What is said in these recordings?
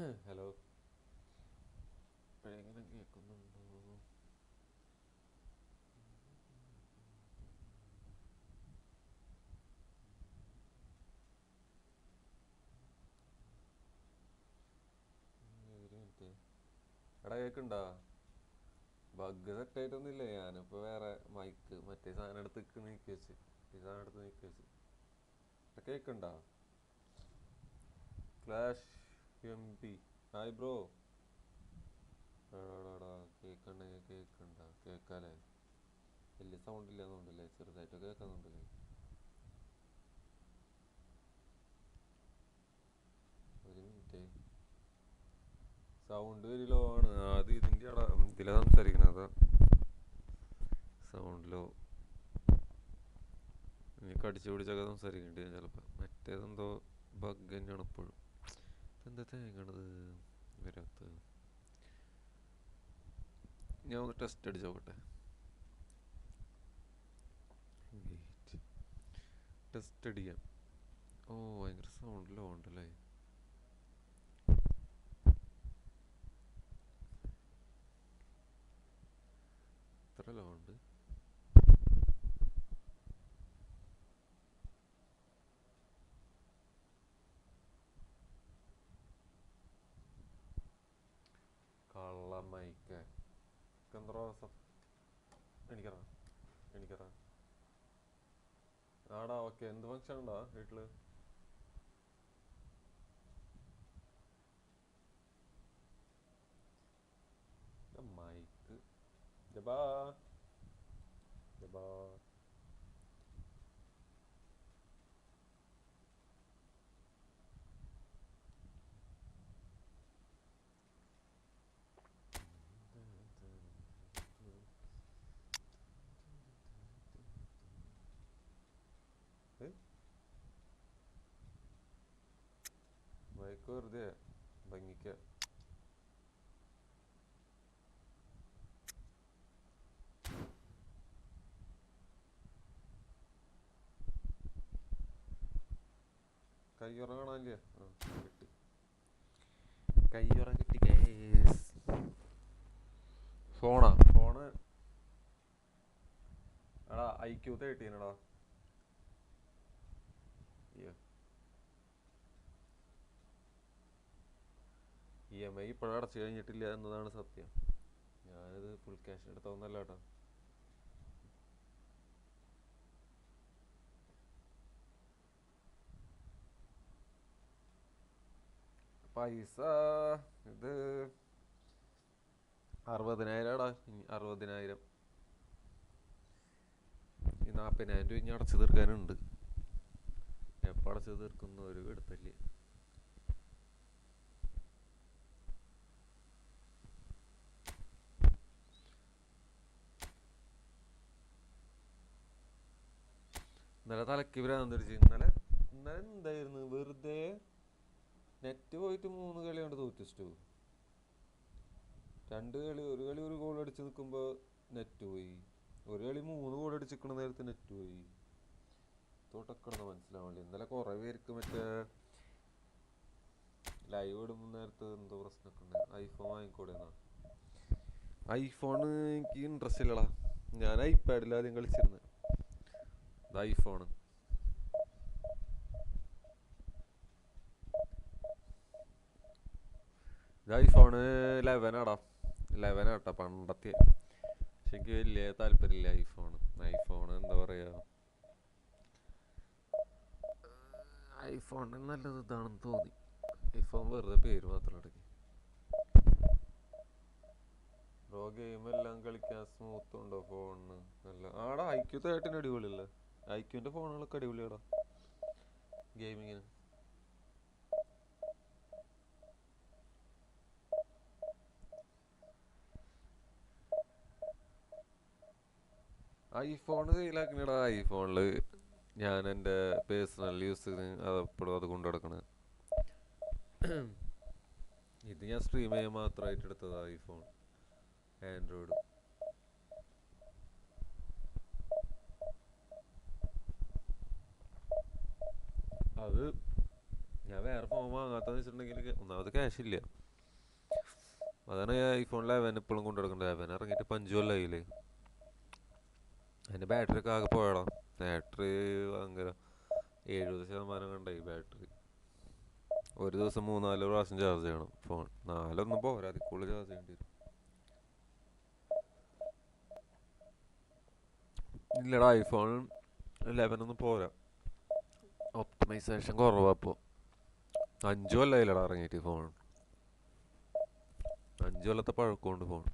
Hello. എങ്ങനെ കേൾക്കുന്നുണ്ടോ? ഒരു മിനിറ്റ്. എടാ കേൾക്കുന്നുണ്ടോ? ബഗ് സെറ്റായിട്ടൊന്നുമില്ല. ഞാനിപ്പോൾ വേറെ മൈക്ക് മറ്റേ സാധനം എടുത്ത് നീക്കി വെച്ച് ഈ സാധനം എടുത്ത് നീക്കി വെച്ച് കേൾക്കുന്നുണ്ടോ? Flash MP. Hi bro. എടാടാ കേൾക്കണ്ട കേൾക്കാലേ? വലിയ സൗണ്ട് ഇല്ലാന്നുണ്ടല്ലേ? ചെറുതായിട്ട് കേൾക്കുന്നുണ്ടല്ലേ? ഒരു മിനിറ്റ്. സൗണ്ട് ഒരു ലോ ആണ്. ആദ്യം ഇതിലെ സംസാരിക്കണത് സൗണ്ട് ലോ. ഇനി കടിച്ചു പിടിച്ചൊക്കെ സംസാരിക്കേണ്ടി ഞാൻ ചിലപ്പോൾ. മറ്റേതെന്തോ ബഗ് തന്നെയാണ് ഇപ്പോഴും. എന്താ തേങ്ങണത് വരാത്ത? ഞാൻ ഒന്ന് ടെസ്റ്റ് അടിച്ച് നോക്കട്ടെ. ടെസ്റ്റ് അടിക്കാം. ഓ ഭയങ്കര സൗണ്ട് ലോ ഉണ്ടല്ലേ? ഇത്ര ലോ ഉണ്ട്? കള്ള മൈക്ക് എന്തോ എനിക്കറാം. ആടാ ഓക്കെ. എന്ത് ഫംഗ്ഷൻ ഉണ്ടോ വീട്ടില്? മൈക്ക് ജബാ ജബാ. മൈക്ക് വെറുതെ ഭംഗിക്ക. കയ്യുറ കാണാനില്ലേ? കിട്ടി. കയ്യുറ കിട്ടി. ഫോണ് എടാ IQ13 EMI ഇപ്പോഴും അടച്ചു കഴിഞ്ഞിട്ടില്ല എന്നതാണ് സത്യം. ഞാനിത് ഫുൾ ക്യാഷ് എടുത്തൊന്നല്ല കേട്ടോ. പൈസ ഇത് 60,000 60,000. ഈ 40,000 രൂപ ഇനി അടച്ചു തീർക്കാനുണ്ട്. എപ്പോൾ അടച്ചു തീർക്കുന്ന ഒരു എടുത്തല്ലേ. ഇന്നലെ തലക്ക് ഭ്രാന്തടിച്ച്. ഇന്നലെ എന്തായിരുന്നു വെറുതെ നെറ്റ് പോയിട്ട് 3 കളി കൊണ്ട് തോറ്റിച്ചു. 2 കളി, ഒരു കളി ഒരു ഗോൾ അടിച്ച് നിൽക്കുമ്പോൾ നെറ്റ് പോയി. ഒരു കളി 3 ഗോൾ അടിച്ചിരിക്കണ നേരത്തെ നെറ്റ് പോയി. തൊട്ടക്കണമെന്ന് മനസ്സിലാവില്ല. ഇന്നലെ കുറേ പേർക്ക് മറ്റേ ലൈവ് ഇടുമ്പോൾ നേരത്തെ എന്തോ പ്രശ്നമൊക്കെ ഉണ്ടായിരുന്നു. ഐഫോൺ വാങ്ങിക്കൂടെന്നാ. ഐഫോണ് എനിക്ക് ഇൻട്രസ്റ്റ് ഇല്ലടാ. ഞാൻ ഐപാഡിൽ ആദ്യം കളിച്ചിരുന്നത്. ഇത് ഐഫോണ്. ഇത് ഐഫോണ് 11 ആട്ടാ പണ്ടത്തെ. പക്ഷെ എനിക്ക് വലിയ താല്പര്യമില്ല ഐഫോൺ എന്താ പറയുക, ഐഫോൺ നല്ലത് ഇതാണെന്ന് തോന്നി. ഐഫോൺ വെറുതെ പേര് മാത്രം ഇടയ്ക്ക്. ബ്രോ ഗെയിമെല്ലാം കളിക്കാൻ സ്മൂത്ത് ഉണ്ടോ ഫോണിന്? നല്ല ആടാ. IQ13 അടിപൊളിയല്ലേ? IQന്റെ ഫോണുകളൊക്കെ അടിപൊളിയാടാ ഗെയിമിങ്ങിന്. ഐഫോൺ കയ്യിലാക്കണടാ. ഐഫോണിൽ ഞാൻ എൻ്റെ പേഴ്സണൽ യൂസിന് അതെപ്പോഴും അത് കൊണ്ടു നടക്കണത്. ഇത് ഞാൻ സ്ട്രീം ചെയ്യാൻ മാത്രമായിട്ട് എടുത്തതാ ഐഫോൺ. ആൻഡ്രോയിഡ് അത് ഞാൻ വേറെ ഫോൺ വാങ്ങാത്തതെന്ന് വെച്ചിട്ടുണ്ടെങ്കിൽ ഒന്നാമത് ക്യാഷ് ഇല്ല. അതാണ് ഐഫോൺ 11 ഇപ്പോഴും കൊണ്ടു നടക്കുന്നത്. 11 ഇറങ്ങിയിട്ട് ഇപ്പം 5 കൊല്ലമായില്ലേ. അതിൻ്റെ ബാറ്ററി ഒക്കെ ആകെ പോയടാ. ബാറ്ററി ഭയങ്കര 70% കണ്ടായി ബാറ്ററി. ഒരു ദിവസം 3-4 പ്രാവശ്യം ചാർജ് ചെയ്യണം ഫോൺ. 4 പോരാ, അതിൽ കൂടുതൽ ചാർജ് ചെയ്യേണ്ടി വരും. ഇല്ലടാ, ഐഫോൺ 11 പോരാ, ഒപ്റ്റിമൈസേഷൻ കുറവാ. ഇപ്പോൾ 5 കൊല്ലമായില്ലടാ ഇറങ്ങിയിട്ട് ഫോൺ. 5 കൊല്ലത്തെ പഴക്കമുണ്ട് ഫോൺ.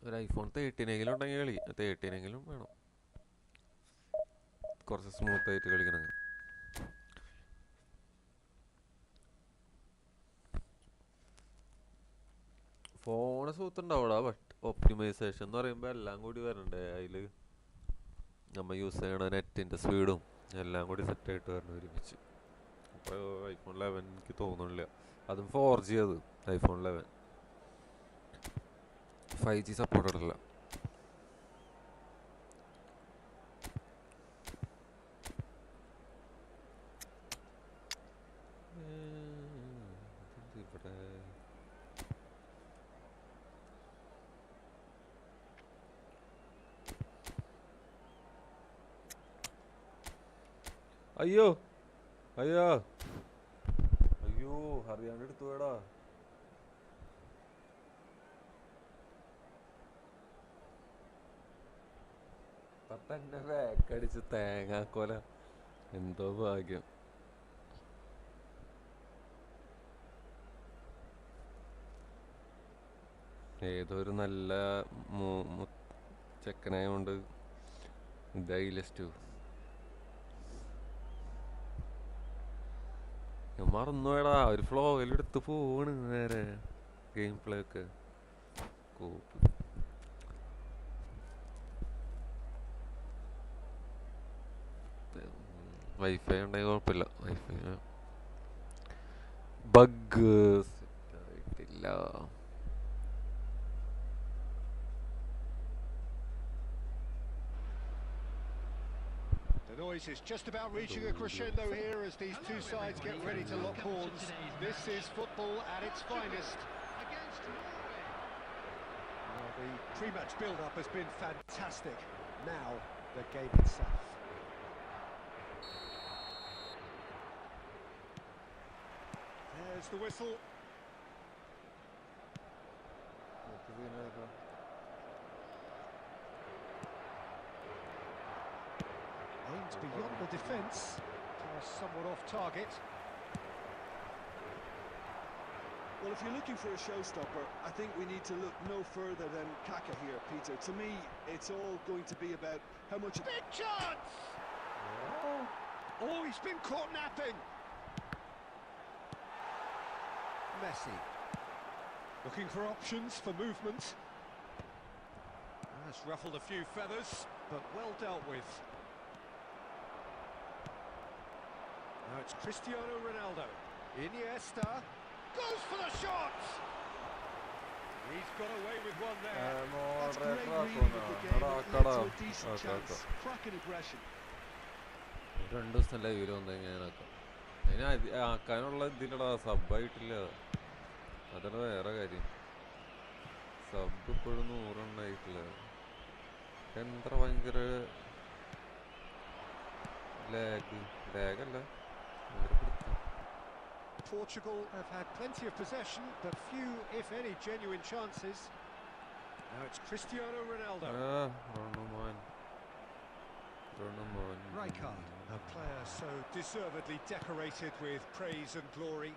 ഒരു ഐഫോൺ 13 ഉണ്ടെങ്കിൽ കളി 13 വേണം, കുറച്ച് സ്മൂത്ത് ആയിട്ട് കളിക്കണമെങ്കിൽ. ഫോണ് സൂത്തുണ്ടാവൂടാ, ബട്ട് ഒപ്റ്റിമൈസേഷൻ എന്ന് പറയുമ്പോൾ എല്ലാം കൂടി വരണ്ടേ. അതിൽ നമ്മൾ യൂസ് ചെയ്യണ നെറ്റിൻ്റെ സ്പീഡും എല്ലാം കൂടി സെറ്റായിട്ട് വരണം ഒരുമിച്ച്. അപ്പോൾ ഐഫോൺ 11 എനിക്ക് തോന്നുന്നില്ല. അതും 4G അത് ഐഫോൺ 11. 5G സപ്പോർട്ടഡ് അല്ല. അയ്യോ അയ്യോ അയ്യോ, അറിയാണ്ട് എടുത്തു പോയടാ. തന്നെ റാക്കടിച്ച് തേങ്ങാക്കോല. എന്തോ ഭാഗ്യം. ഏതൊരു നല്ല ചെക്കനായോണ്ട് ഇതായില്ലസ്റ്റു. ഞാൻ മറന്നുപോയടാ, ഒരു ഫ്ലോയിലെടുത്ത് പോവാണ് നേരെ. ഗെയിം പ്ലേ ഒക്കെ കോപ്പ്. വൈഫൈ ഉണ്ടെങ്കിൽ കുഴപ്പമില്ല. വൈഫൈ ബഗ് സെറ്റായിട്ടില്ല. The noise is just about reaching a crescendo here as these two sides get ready to lock horns. This is football at its finest. Well, the pre-match build-up has been fantastic. Now, the game itself. There's the whistle. Aimed beyond the defence, somewhat off target. Well, if you're looking for a showstopper, I think we need to look no further than Kaka here, Peter. To me, it's all going to be about how much... Big chance! Oh, he's been caught napping. Messi. Looking for options for movement. That's ruffled a few feathers, but well dealt with. Now it's Cristiano Ronaldo. Iniesta goes for the shot. He's got away with one there. That's great reading of the game. It led to a decent chance. Cracking aggression. 2 ദിവസം ലൈവിൽ വന്നെങ്ങനെയാക്കാം. അതിന് ആക്കാനുള്ള ഇതിലടാ, സബ്ബായിട്ടില്ല. അതാണ് വേറെ കാര്യം. Sub ഇപ്പോഴും 100 എണ്ണായിട്ടില്ല. എന്താ ഭയങ്കര ലാഗല്ല. Portugal have had plenty of possession, but few, if any, genuine chances. Now it's Cristiano Ronaldo. Rijkaard, a player so deservedly decorated with praise and glory.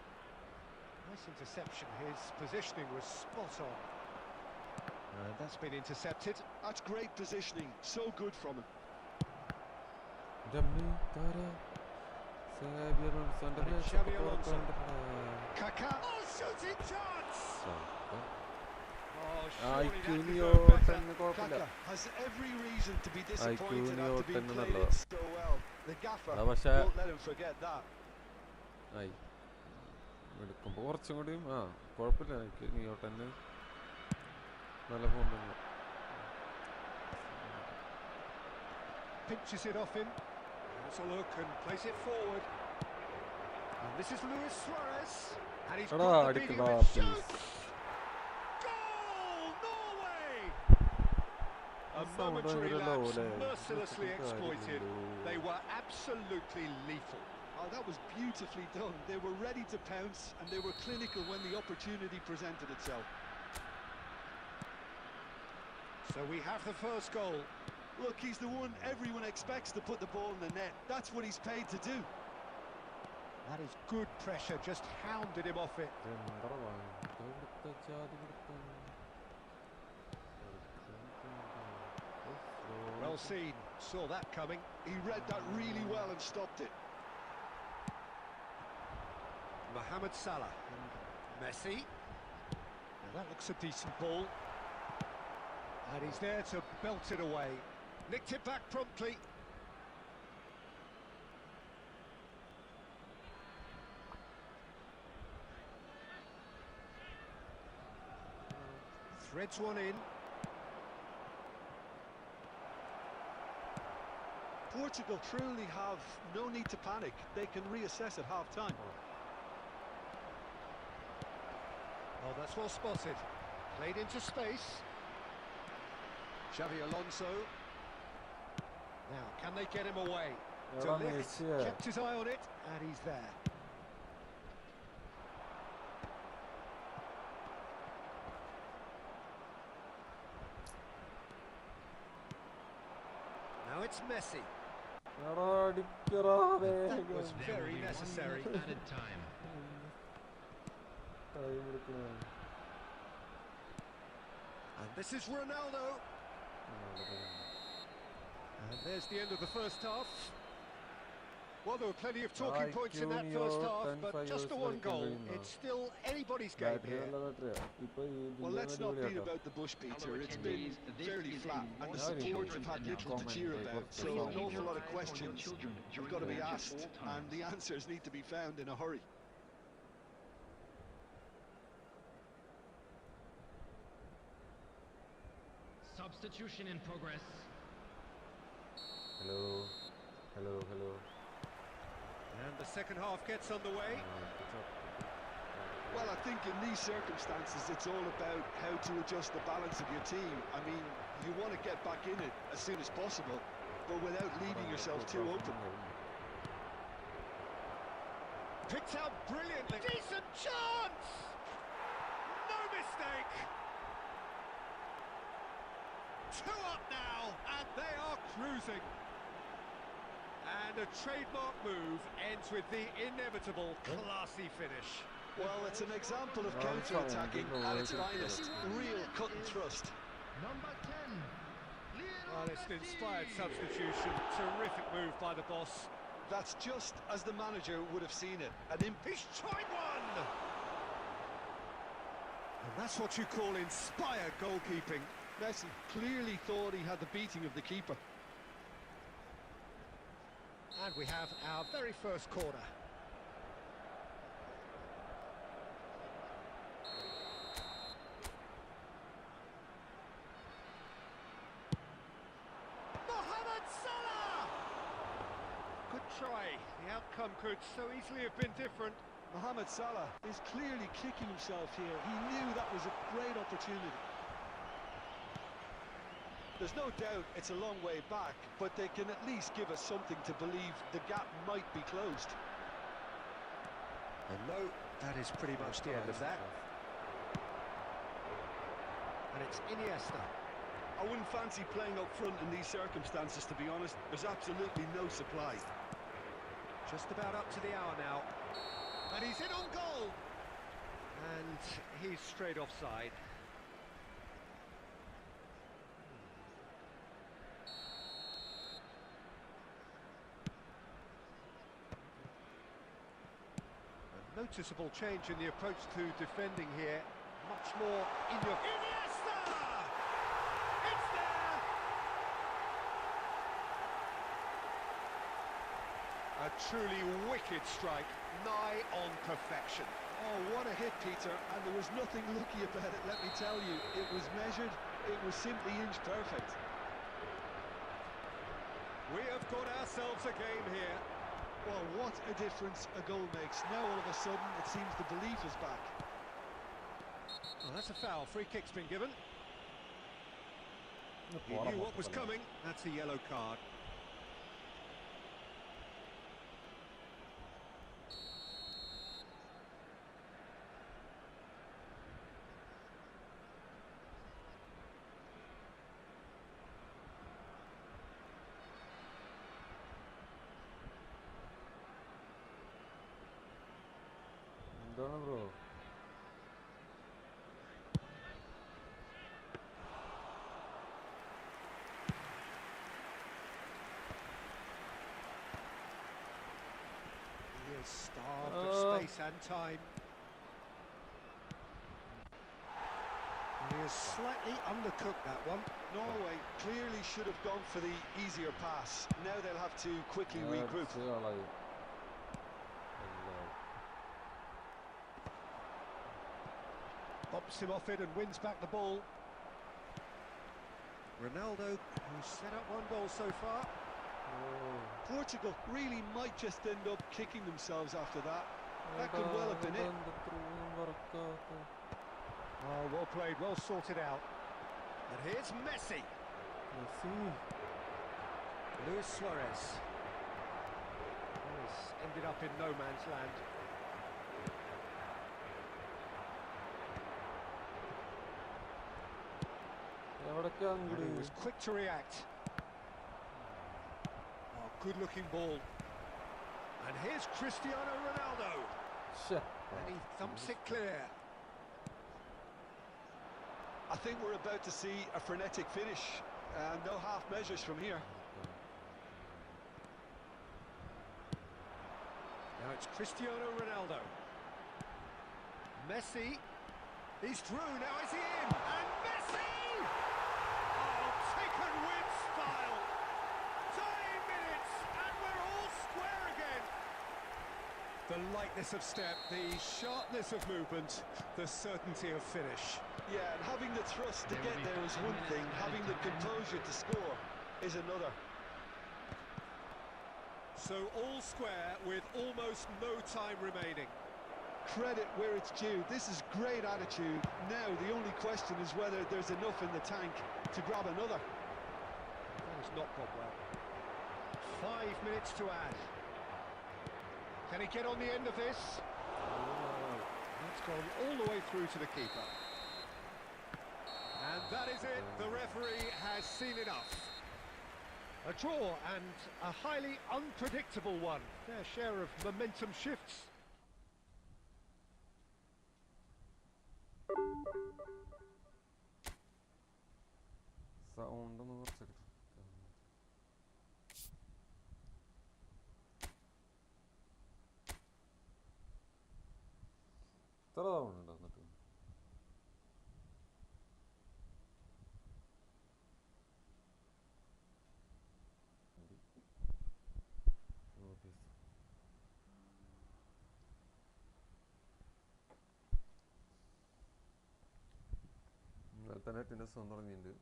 Nice interception. His positioning was spot on. That's been intercepted. That's great positioning. So good from him. Xabi Alonso. Kaká. Oh, shooting chance! Oh, surely that could be better. Kaka has every reason to be disappointed after being played so well. The gaffer won't let him forget that. എടുക്കുമ്പോൾ കുറച്ചും കൂടിയും കുഴപ്പമില്ല. എനിക്ക് ന്യൂട്ടന് നല്ല ഫോണുണ്ട്. Pinches it off him. Has a look and plays it forward. And this is Luis Suarez. And he's എടാ got the beating of it. Shoots! Goal! Norway! A momentary lapse mercilessly exploited. They were absolutely lethal. Oh, that was beautifully done. They were ready to pounce and they were clinical when the opportunity presented itself. So we have the first goal. Look, he's the one everyone expects to put the ball in the net. That's what he's paid to do. That is good pressure, just hounded him off it. Well seen, saw that coming. He read that really well and stopped it. Mohamed Salah. Messi. Now that looks a decent ball. And he's there to belt it away. Nicked it back promptly. Threads one in. Portugal truly have no need to panic. They can reassess at half-time. Oh, that's well spotted. Played into space. Xavi Alonso. Now, can they get him away? De Ligt kept his eye on it, and he's there. Now it's Messi. That was very necessary. Added time. And this is Ronaldo. And there's the end of the first half. Well, there were plenty of talking points in that first half, but just the one goal. It's still anybody's game here. Well, let's not beat about the bush, Peter. It's been fairly flat, and the supporters have had little to cheer about, so an awful lot of questions have got to be asked, and the answers need to be found in a hurry. Substitution in progress. Hello. And the second half gets underway. Well, I think in these circumstances, it's all about how to adjust the balance of your team. I mean, you want to get back in it as soon as possible, but without leaving yourself too open. Picked out brilliantly. Decent chance! No mistake! 2 up now, and they are cruising. And a trademark move ends with the inevitable classy finish. Well, it's an example of counter-attacking at its finest. Real cut and thrust. Number 10. Well, it's an inspired substitution. Terrific move by the boss. That's just as the manager would have seen it. He's tried one! And that's what you call inspired goalkeeping. Messi clearly thought he had the beating of the keeper. And we have our very first corner. Mohamed Salah! Good try. The outcome could so easily have been different. Mohamed Salah is clearly kicking himself here. He knew that was a great opportunity. There's no doubt it's a long way back, but they can at least give us something to believe the gap might be closed. And no, that is pretty much the end of that. And it's Iniesta. I wouldn't fancy playing up front in these circumstances, to be honest. There's absolutely no supply. Just about up to the hour now. And he's in on goal. And he's straight offside. Noticeable change in the approach to defending here. Much more in your... Iniesta! It's there! A truly wicked strike, nigh on perfection. Oh, what a hit, Peter, and there was nothing lucky about it, let me tell you. It was measured, it was simply inch perfect. We have got ourselves a game here. Well, what a difference a goal makes. Now all of a sudden it seems the belief is back. Well, that's a foul. Free kick's been given. He knew what was coming. That's a yellow card. എന്താണ് bro? He is starved of space and time. He has slightly undercooked that one. Norway clearly should have gone for the easier pass. Now they'll have to quickly regroup. Pops him off it and wins back the ball. Ronaldo, who's set up one goal so far. Portugal really might just end up kicking themselves after that. That could well have been it. Oh, well played, well sorted out. And here's Messi. Luis Suarez. Has ended up in no man's land. And he was quick to react. Oh, good-looking ball. And here's Cristiano Ronaldo. And he thumps it clear. I think we're about to see a frenetic finish. No half measures from here. Now it's Cristiano Ronaldo. Messi. He's through, now is he in? And Messi! Oh, taken with style. 30 minutes, and we're all square again. The lightness of step, the sharpness of movement, the certainty of finish. Yeah, and having the thrust to get there is one thing, having the composure to score is another. So all square with almost no time remaining. Credit where it's due. This is great attitude. Now the only question is whether there's enough in the tank to grab another. That has not gone well. 5 minutes to add. Can he get on the end of this? That's gone all the way through to the keeper. And that is it. The referee has seen enough. A draw and a highly unpredictable one. Fair share of momentum shifts. Sound ഒന്ന് കുറച്ചെടുക്കും. ഇത്ര sound ഉണ്ടോ എന്നിട്ട്? ഇന്നലത്തെ നെറ്റിൻ്റെ സ്വന്തം തുടങ്ങിയിട്ടുണ്ട്.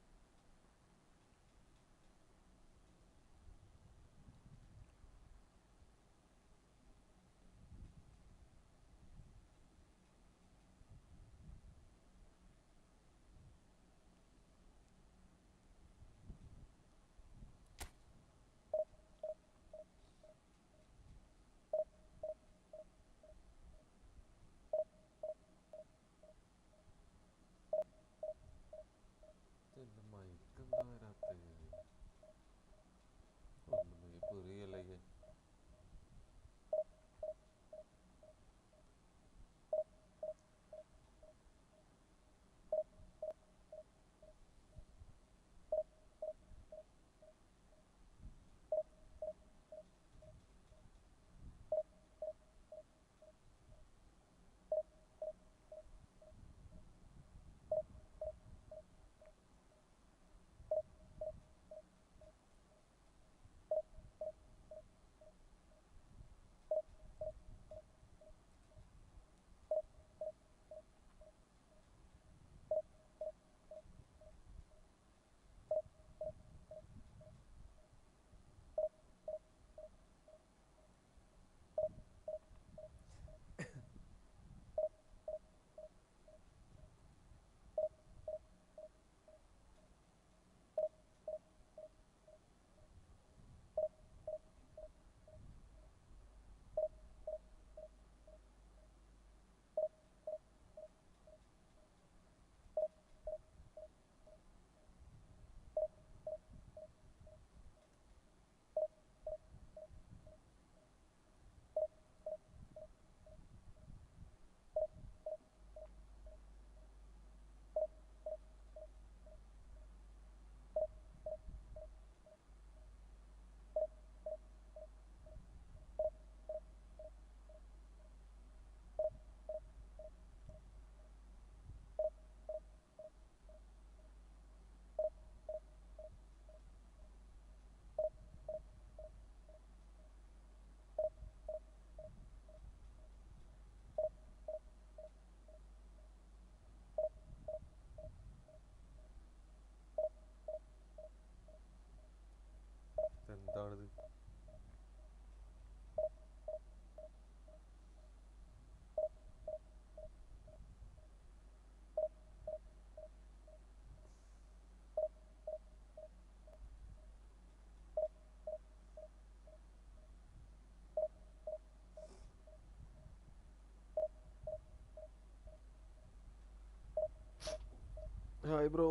Hi bro.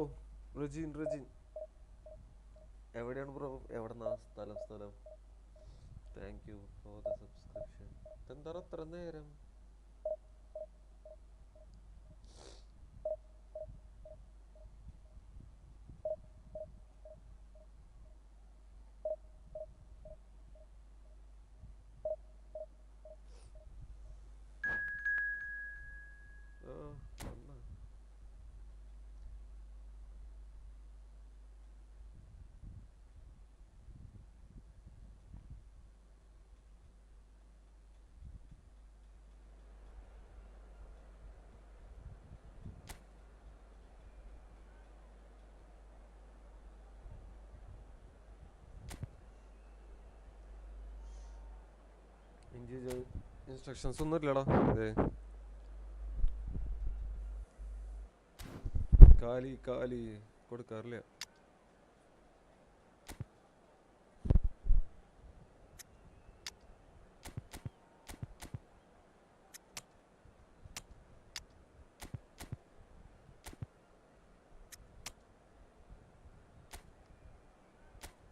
Rajin എവിടെയാണ് bro? എവിടെന്നാ സ്ഥലം? Thank you for the subscription. എന്താ അത്ര നേരം? ഇൻസ്ട്രക്ഷൻസ് ഒന്നും ഇല്ലടാ. കാലി കൊടുക്കാറില്ല.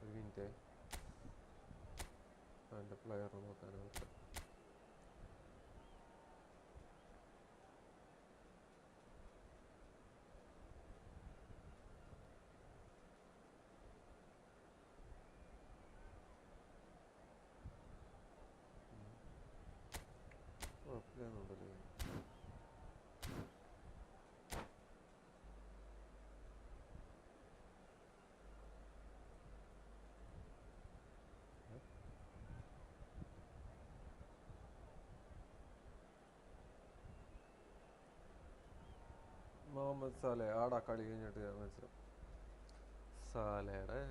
ഒരു മിനിറ്റ്, എൻ്റെ പ്ലെയർ നോക്കാനായിട്ട്. കുഴപ്പമില്ലെന്നുണ്ടല്ലേ. മുഹമ്മദ് സാലെ ആടാ കളി കഴിഞ്ഞിട്ട് മനസ്സിലാവും. സാലയുടെ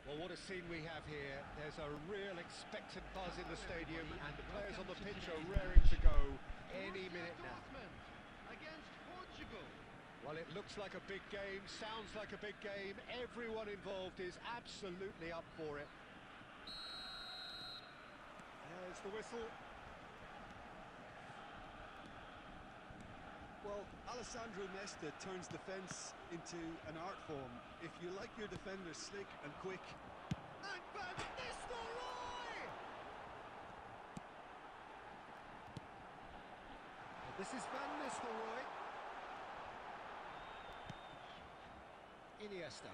Well, what a scene we have here. There's a real expectant buzz in the stadium, and the players on the pitch are raring to go any minute now. Against Portugal. Well, it looks like a big game, sounds like a big game. Everyone involved is absolutely up for it. There's the whistle. Well, Alessandro Nesta turns defence into an art form. If you like your defenders slick and quick. And Van Nistelrooy! This is Van Nistelrooy. Iniesta.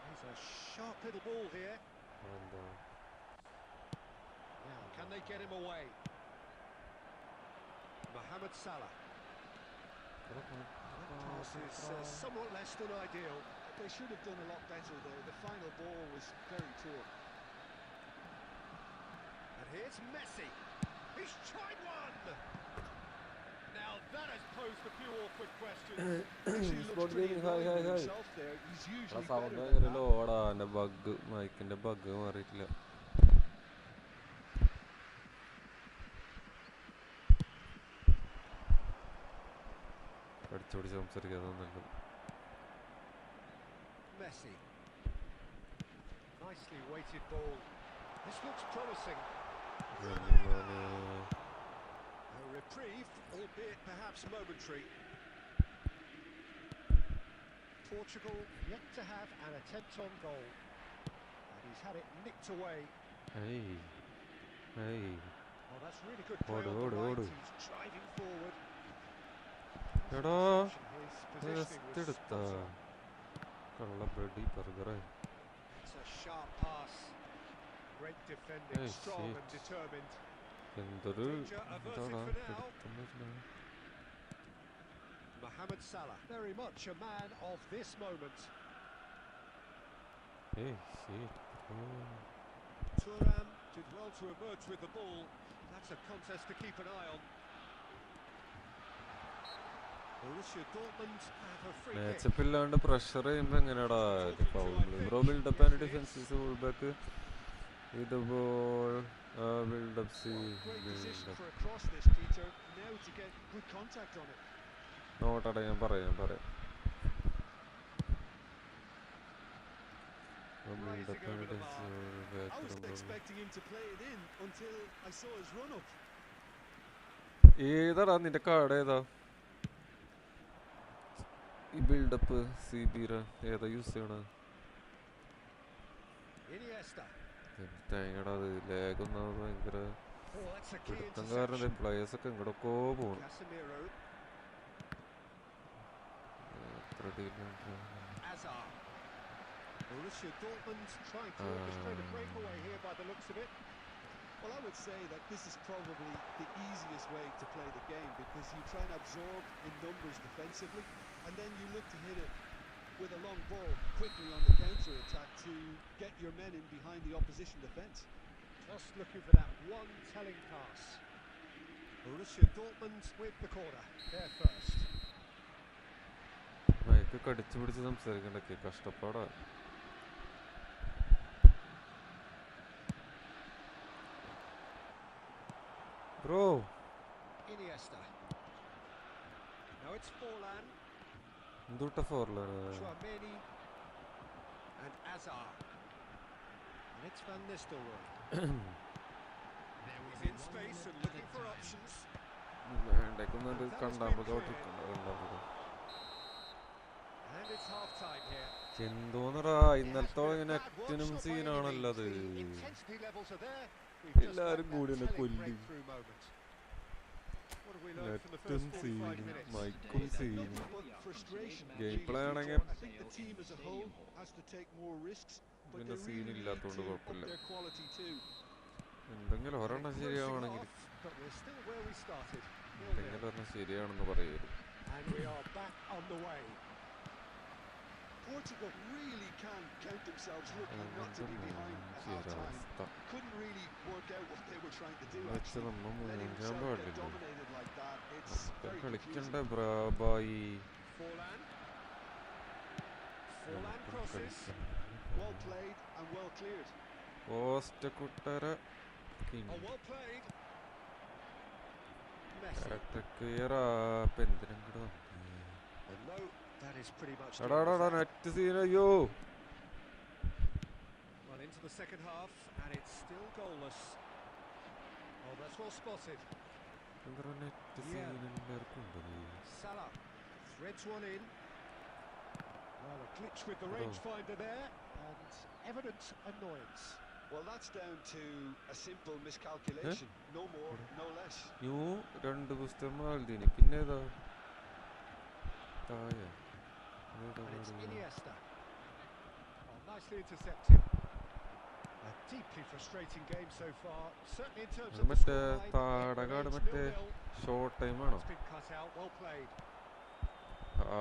There's a sharp little ball here. Now, can they get him away? Mohamed Salah. That pass is somewhat less than ideal. They should have done a lot better there. The final ball was very poor. And here's Messi. He's tried one. Now that has posed a few awkward questions. Actually looks pretty annoyed with himself there. He's usually better sound than that. ലോടാ. എൻ്റെ bug, മൈക്കിൻ്റെ bug മാറിയിട്ടില്ല. പഠിച്ചോടിച്ച് സംസാരിക്കാതെ നല്ലത്. Messi. Nicely weighted ball. This looks promising. A reprieve, albeit perhaps momentary. Portugal yet to have an attempt on goal. And he's had it nicked away. Hey. Oh, that's really good play on the right. He's driving forward. എടാ His positioning was എടുത്ത spot on. കള്ളപ്പടി ബർഗറെ. It's a sharp pass. Great defending, Hey, strong shit. and determined. എന്തൊരു Danger averted ഇതാടാ for now. എടുക്കുന്നത്. Mohamed Salah, very much a man of this moment. Hey, shit. Thuram did well to emerge with the ball. That's a contest to keep an eye on. Borussia Dortmund have a free kick. Matchup ഇല്ലാണ്ട് pressure ചെയ്യുമ്പോൾ എങ്ങനെയാടാ bro? Build up and defence full back ഇത് ball build up സി Great position build up. for a cross this, Peter. Now to get good contact on it. നോട്ടടെ ഞാൻ പറയാം Racing over the mark. I wasn't expecting him to play it in until I saw his run-up. ഏതാടാ നിന്റെ card ഏതാ ഈ build-up CB ഏതാ use ചെയ്യണ Iniesta. തേങ്ങടാ അത് ലാഗൊന്നാമത് ഭയങ്കര Oh, that's a key പിടുത്തം കാരണം interception. പ്ലേയേഴ്സ് ഒക്കെ ഇങ്ങോട്ടൊക്കെ പോകണം Casemiro. Hazard. Borussia Dortmund trying to orchestrate a breakaway here by the looks of it. Well, I would say that this is probably the easiest way to play the game because you try and absorb in numbers defensively and then you look to hit it with a long ball quickly on the counter-attack to get your men in behind the opposition defence. Just looking for that one telling pass. Borussia Dortmund with the corner. There first. മയക്ക് കടിച്ചു പിടിച്ച് സംസാരിക്കണ്ടൊക്കെ കഷ്ടപ്പാടാ bro Iniesta. Now it's Forlan. എന്തുട്ട ഫോറിലാണ് Chouameni. And Hazard. And it's Van Nistelrooy. He's in space and looking for options. വേണ്ടേക്കൊന്നും കണ്ടാകും And it's half time here. എന്തോന്നടാ ഇന്നലത്തോളം ഇങ്ങനെ നെറ്റിനും സീനാണല്ലോ അത് Intensity levels are there. We've just എല്ലാരും had കൂടി that എന്നെ telling കൊല്ലും breakthrough moment. What have we learned from the നെറ്റും first 45 സീനും minutes? മൈക്കും സീനും But frustration. Game really, play Peter. ആണെങ്കിൽ I think the team as a whole has to take more risks, but പിന്നെ they really need സീനില്ലാത്തോണ്ട് to up കുഴപ്പമില്ല their quality too. എന്തെങ്കിലും ഒരെണ്ണം Closing ശരിയാവണമെങ്കിൽ off, but we're still where we started. 0-0. എന്തെങ്കിലും ഒരെണ്ണം ശരിയാണെന്ന് പറയുമായിരുന്നു And we are back on the way. Portugal really can count themselves lucky not to be behind at half-time. Couldn't really work out what they were trying to do വെച്ച് actually. നമ്മൾ Letting മൂഞ്ചാൻ themselves get പാടില്ലല്ലോ dominated like that, it's very കളിക്കണ്ട confusing. ബ്രാബായി Forlan. Forlan crosses. Well played and well cleared. Post കുട്ടര Oh, well played. Messi. ക്ലിയറാ ഇപ്പൊ എന്തിനെങ്കിലും And no, that is pretty much the എടാ end of that. Net scene അയ്യോ Well, into the second half, and it's still goalless. Oh, that's well spotted. എന്താ net scene എല്ലാവർക്കും ഉണ്ടത് Salah threads one in. Well, a glitch with the rangefinder there, and evident annoyance. Well, that's down to a simple miscalculation. No more, no less. New രണ്ട് പുസ്തകം മാൽദീനി പിന്നെ ഏതാ താഴെ And it's Iniesta. Oh, nicely intercepted. A deeply frustrating game so far. Certainly in terms of the മറ്റേ scoreline, താടകാട് it മറ്റേ remains 0-0. Short time ആണോ It's been cut out. Well played.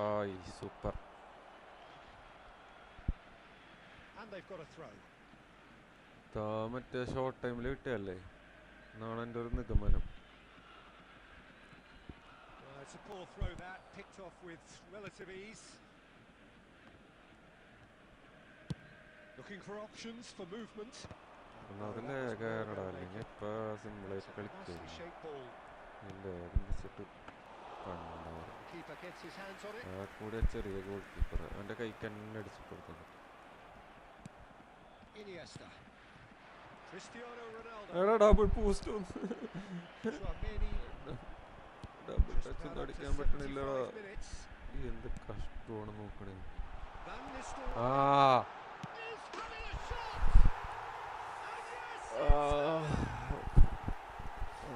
ആയി super And they've got a throw. മറ്റേ short ടൈമിൽ കിട്ടിയല്ലേ എന്നാണ് എൻ്റെ ഒരു നിഗമനം It's a poor throw that, picked off with relative ease. Looking for options for movement. ഒന്നാമതിലെ കാരണടാ അല്ലെങ്കിൽ ഇപ്പം സിമ്പിളായിട്ട് കളിക്കും Nicely shaped ball. ലേഖം വെച്ചിട്ട് കണ്ടാവും Keeper gets his hands on it. ആ കൂടെ ചെറിയ ഗോൾ കീപ്പർ അവൻ്റെ കൈക്ക് തന്നെ അടിച്ചു കൊടുത്തത് Iniesta. Cristiano Ronaldo. എടാ double post Chouameni. Double Just touch ran ഒന്നും up to അടിക്കാൻ പറ്റണില്ലടാ 75 minutes. എന്ത് കഷ്ടമാണ് നോക്കണേ Van Nistelrooy ആ is having a shot. And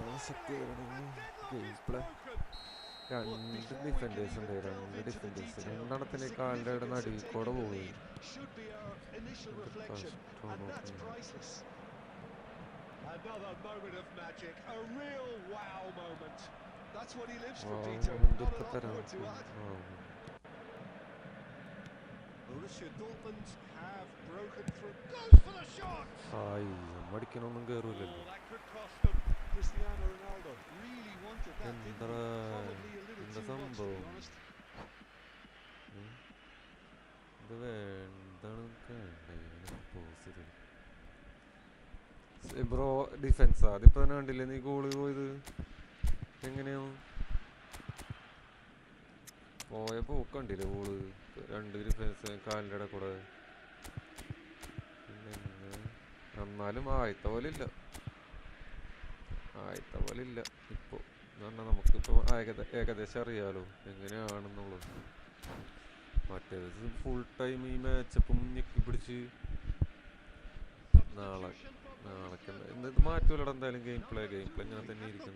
yes, game play രണ്ട് ഡിഫൻഡേഴ്സ് ഉണ്ട് രണ്ട് ഡിഫൻഡേഴ്സ് രണ്ടെണ്ണത്തിന് കാലിൻ്റെ അവിടെ നടുവിക്കൂടെ പോയി Should be our initial reflection, and that's priceless. another moment of magic, a real wow moment. That's what he lives for, Wow, Peter. Not a എന്തൊക്കെ lot more to തരാം add. Borussia Dortmund have broken through. Goes for the shot. High അടിക്കണമൊന്നും കയറൂലല്ലോ Oh, that could cost them. Cristiano Ronaldo really wanted that, didn't എന്താ he? Probably a little എന്താ too much, to be സംഭവം honest. ഇത് വേണ്ടാണ് pose bro ഡിഫൻസാ അതിപ്പോ തന്നെ കണ്ടില്ലേ നീ ഗോള് പോയത് എങ്ങനെയാവും പോയ പോക്കണ്ടില്ലേ ബോള് 2 ഡിഫൻസ് കാലിൻ്റെ ഇടയിൽ കൂടെ. എന്നാലും ആദ്യത്തെ പോലെ ഇല്ല ഇപ്പോൾ എന്ന് പറഞ്ഞാൽ നമുക്കിപ്പോൾ ഏകദേശം അറിയാലോ എങ്ങനെയാണെന്നുള്ളത്. മറ്റേത് ഫുൾ ടൈം ഈ മാച്ചപ്പം ഞെക്കി പിടിച്ച് നാളേക്ക് ഇന്ന് ഇത് മാറ്റൂലട എന്തായാലും. ഗെയിം പ്ലേ ഇങ്ങനെ തന്നെ ഇരിക്കും.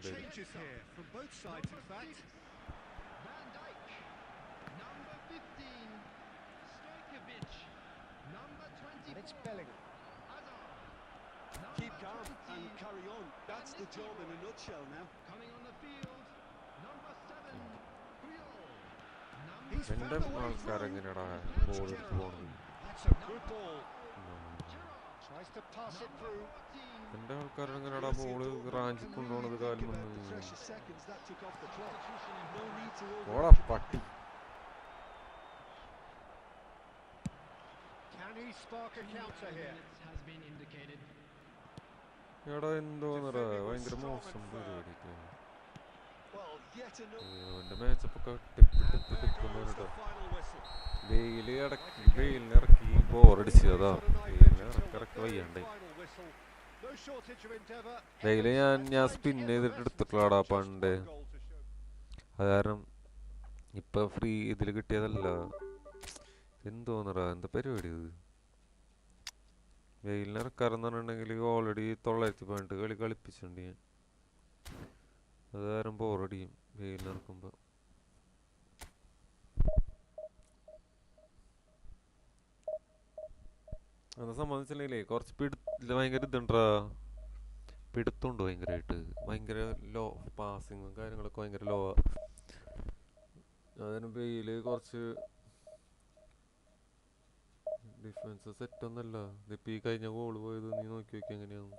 Keep calm and carry on. That's the job in a nutshell now. Coming on the field, number 7, എൻ്റെ ആൾക്കാരെങ്ങനെയാടാ ബോൾ എടുത്ത് പോകണത്? That's a good ball. Tries to pass it through. എൻ്റെ ആൾക്കാരെങ്ങനെയാടാ ബോള് റാഞ്ചി കൊണ്ടുപോണത് കാലിൽ വന്ന്? ഓടാ പട്ടി. Can he spark a counter here? has been indicated. എടാ എന്തോന്നടാ ഭയങ്കര മോശം പരിപാടി. എൻ്റെ മാച്ചപ്പൊക്കെ ടിപ്പിട്ടുണ്ടോ വെയിലിറക്കി ബോറടിച്ച്. അതാ വെയിലിറക്കി വയ്യണ്ടേ. വെയില് ഞാൻ സ്പിൻ ചെയ്തിട്ട് എടുത്തിട്ടുള്ളടാ പണ്ട്. അത് കാരണം ഇപ്പൊ ഫ്രീ ഇതിൽ കിട്ടിയതല്ല. എന്തോന്നടാ എന്താ പരിപാടി ഇത്? വെയിലിനിറക്കാരെന്ന് പറഞ്ഞിട്ടുണ്ടെങ്കിൽ ഓൾറെഡി 918 കളിപ്പിച്ചിട്ടുണ്ട് ഞാൻ. അത് കാരണം ബോറടിയും വെയിലിനിറക്കുമ്പോൾ. അതെ സംബന്ധിച്ചില്ലേ കുറച്ച് ഭയങ്കര ഇതുണ്ടാ പിടുത്തുണ്ട് ഭയങ്കരമായിട്ട്. ഭയങ്കര ലോ പാസിങ്ങും കാര്യങ്ങളൊക്കെ ഭയങ്കര ലോ. അതിന് വെയില് കുറച്ച് ഡിഫൻസ് സെറ്റ് ഒന്നല്ല. ഇതിപ്പോൾ ഈ കഴിഞ്ഞ ഗോള് പോയത് നീ നോക്കി നോക്കി എങ്ങനെയാണ്.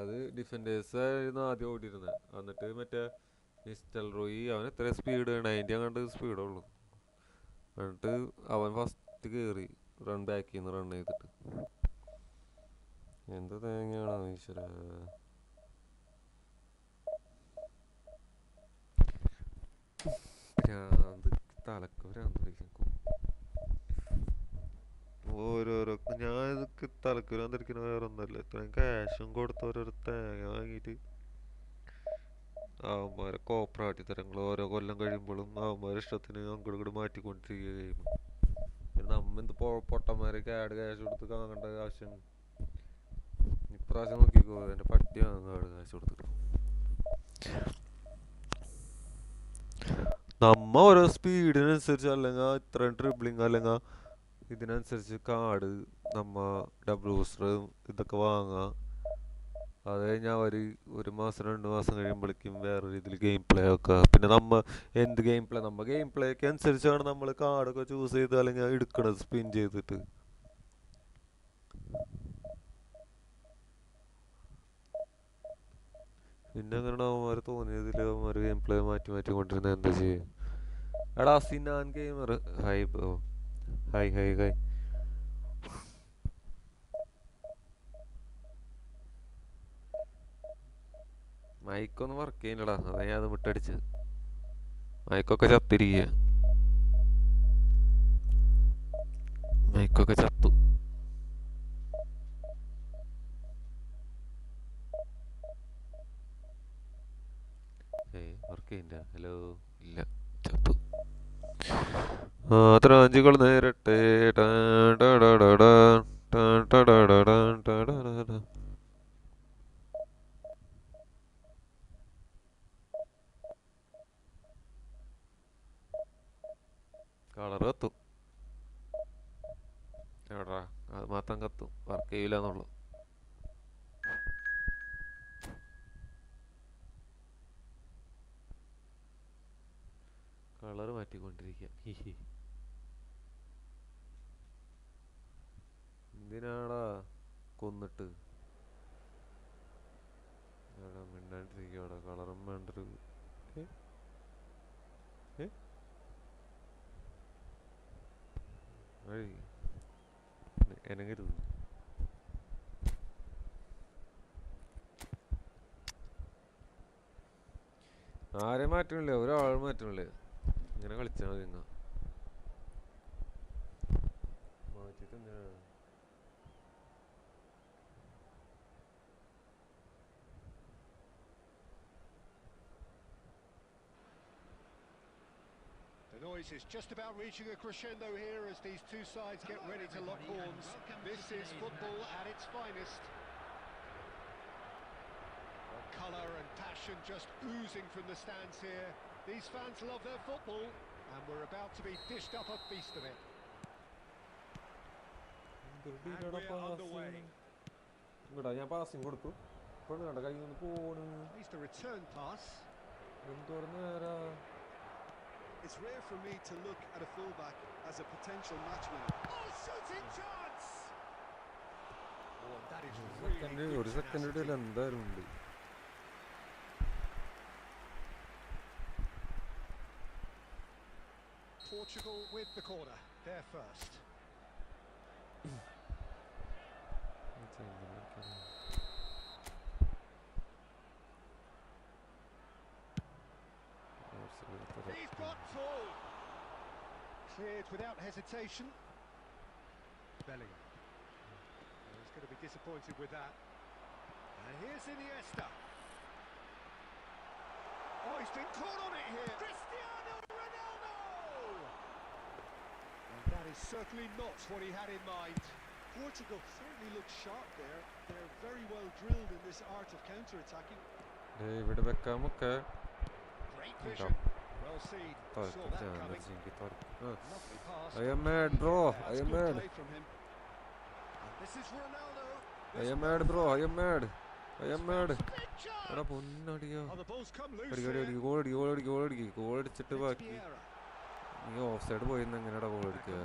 അത് ഡിഫൻഡേഴ്സ് ആയിരുന്നു ആദ്യം ഓടിയിരുന്നത്. എന്നിട്ട് മറ്റേ മിസ്റ്റൽ റോയി അവൻ എത്ര സ്പീഡ് 90 അങ്ങോട്ട് സ്പീഡുള്ളൂ. എന്നിട്ട് അവൻ ഫസ്റ്റ് കയറി ബാക്കിൽ നിന്ന് റൺ ചെയ്തിട്ട്. എന്ത് തേങ്ങയാണോ ഈശ്വര. തലക്ക് ഭ്രാന്തായിരിക്കും ഓരോരോ. ഞാൻ ഇതൊക്കെ തലക്ക് ഭ്രാന്തിരിക്കുന്ന വേറെ ഒന്നല്ല. ഇത്രയും ക്യാഷും കൊടുത്ത് ഓരോരോ തേങ്ങ വാങ്ങിയിട്ട് അവന്മാരെ കോപ്പറാട്ടി തരങ്ങൾ ഓരോ കൊല്ലം കഴിയുമ്പോഴും അവന്മാരെ ഇഷ്ടത്തിന് അങ്ങോട്ട് ഇങ്ങോട്ട് മാറ്റിക്കൊണ്ടിരിക്കുകയും നമ്മ എന്ത് പൊട്ടന്മാരെ ക്യാഷ് കൊടുത്ത് വാങ്ങേണ്ട ആവശ്യം. ഇപ്രാവശ്യം നോക്കിക്കോ എൻ്റെ പട്ടി വാങ്ങാട് കാശ് കൊടുത്തിട്ട്. നമ്മ ഓരോ സ്പീഡിനനുസരിച്ച് അല്ലെങ്കിൽ ഇത്രയും ട്രിബിളിങ് അല്ലെങ്കിൽ ഇതിനനുസരിച്ച് കാർഡ് നമ്മ ഡബിൾ ബൂസ്റ്റർ ഇതൊക്കെ വാങ്ങാം. അത് കഴിഞ്ഞാൽ അവർ 1 മാസം 2 മാസം കഴിയുമ്പോഴേക്കും വേറെ രീതിയിൽ ഗെയിം പ്ലേ ഒക്കെ. പിന്നെ എന്ത് ഗെയിം പ്ലേ ഗെയിം പ്ലേക്ക് അനുസരിച്ചാണ് നമ്മൾ കാർഡൊക്കെ ചൂസ് ചെയ്ത് അല്ലെങ്കിൽ എടുക്കണത് സ്പിൻ ചെയ്തിട്ട്. പിന്നെ അങ്ങനെ അവന്മാർ തോന്നിയതിൽ അവന്മാർ ഗെയിം പ്ലേ മാറ്റി കൊണ്ടിരുന്നത് എന്താ ചെയ്യും. എടാ Sinan gamer hi bro. Hi hi hi. മൈക്കൊന്നും വർക്ക് ചെയ്യുന്നില്ലടാ. അതാ ഞാൻ അത് വിട്ടടിച്ചത്. മൈക്കൊക്കെ ചത്തിരിക്കുക. മൈക്കൊക്കെ ചത്തു. വർക്ക് ചെയ്യണ്ട. ഹലോ ഇല്ല ചത്തു. ത്രാഞ്ചികൾ നേരട്ടെ. കളർ കത്തും. എവിടാ അത് മാത്രം കത്തും. വർക്ക് ചെയ്യില്ല എന്നുള്ളു. കളർ മാറ്റിക്കൊണ്ടിരിക്കുക. എന്തിനാടാ കൊന്നിട്ട് മിണ്ടാണ്ടിരിക്കവിടെ. കളറും വേണ്ടൊരു എനങ്ങരുത്. ആരെയും മാറ്റണില്ല, ഒരാൾ മാറ്റണില്ല. ഇങ്ങനെ കളിച്ചാൽ മതി. നിങ്ങൾ മാറ്റിട്ട് The noise is just about reaching a crescendo here as these two sides get ready to lock horns. This is football at its finest. Well, colour and passion just oozing from the stands here. These fans love their football, and we're about to be dished up a feast of it. And we're underway. ഞാൻ passing കൊടുത്തു. He's the return pass. It's rare for me to look at a fullback as a potential match winner. Oh, shooting chance! Oh, that is really good tenacity. എന്തായാലും ഉണ്ട്. Portugal with the corner. They're first. He's got full. Cleared without hesitation. Bellingham. He's going to be disappointed with that. And here's Iniesta. Oh, he's been caught on it here. Cristiano Ronaldo! And that is certainly not what he had in mind. Portugal certainly look sharp there. They're very well drilled in this art of counter-attacking. ഇവിടെ വെക്കാമൊക്കെ Great vision. Well seen. Saw that coming. Lovely pass. I am mad, bro. I am mad. Play from him. And this is Ronaldo. I am mad, bro. I am mad. I am mad. Big chance. എടാ പൊന്നടിയോ. Oh, the ball's come loose അടിക്കടി here. അടിക്ക് goal അടിച്ചിട്ട് ബാക്കി. Vieira. നീ of side പോയിന്ന് എങ്ങനെയാടാ goal അടിക്കുക?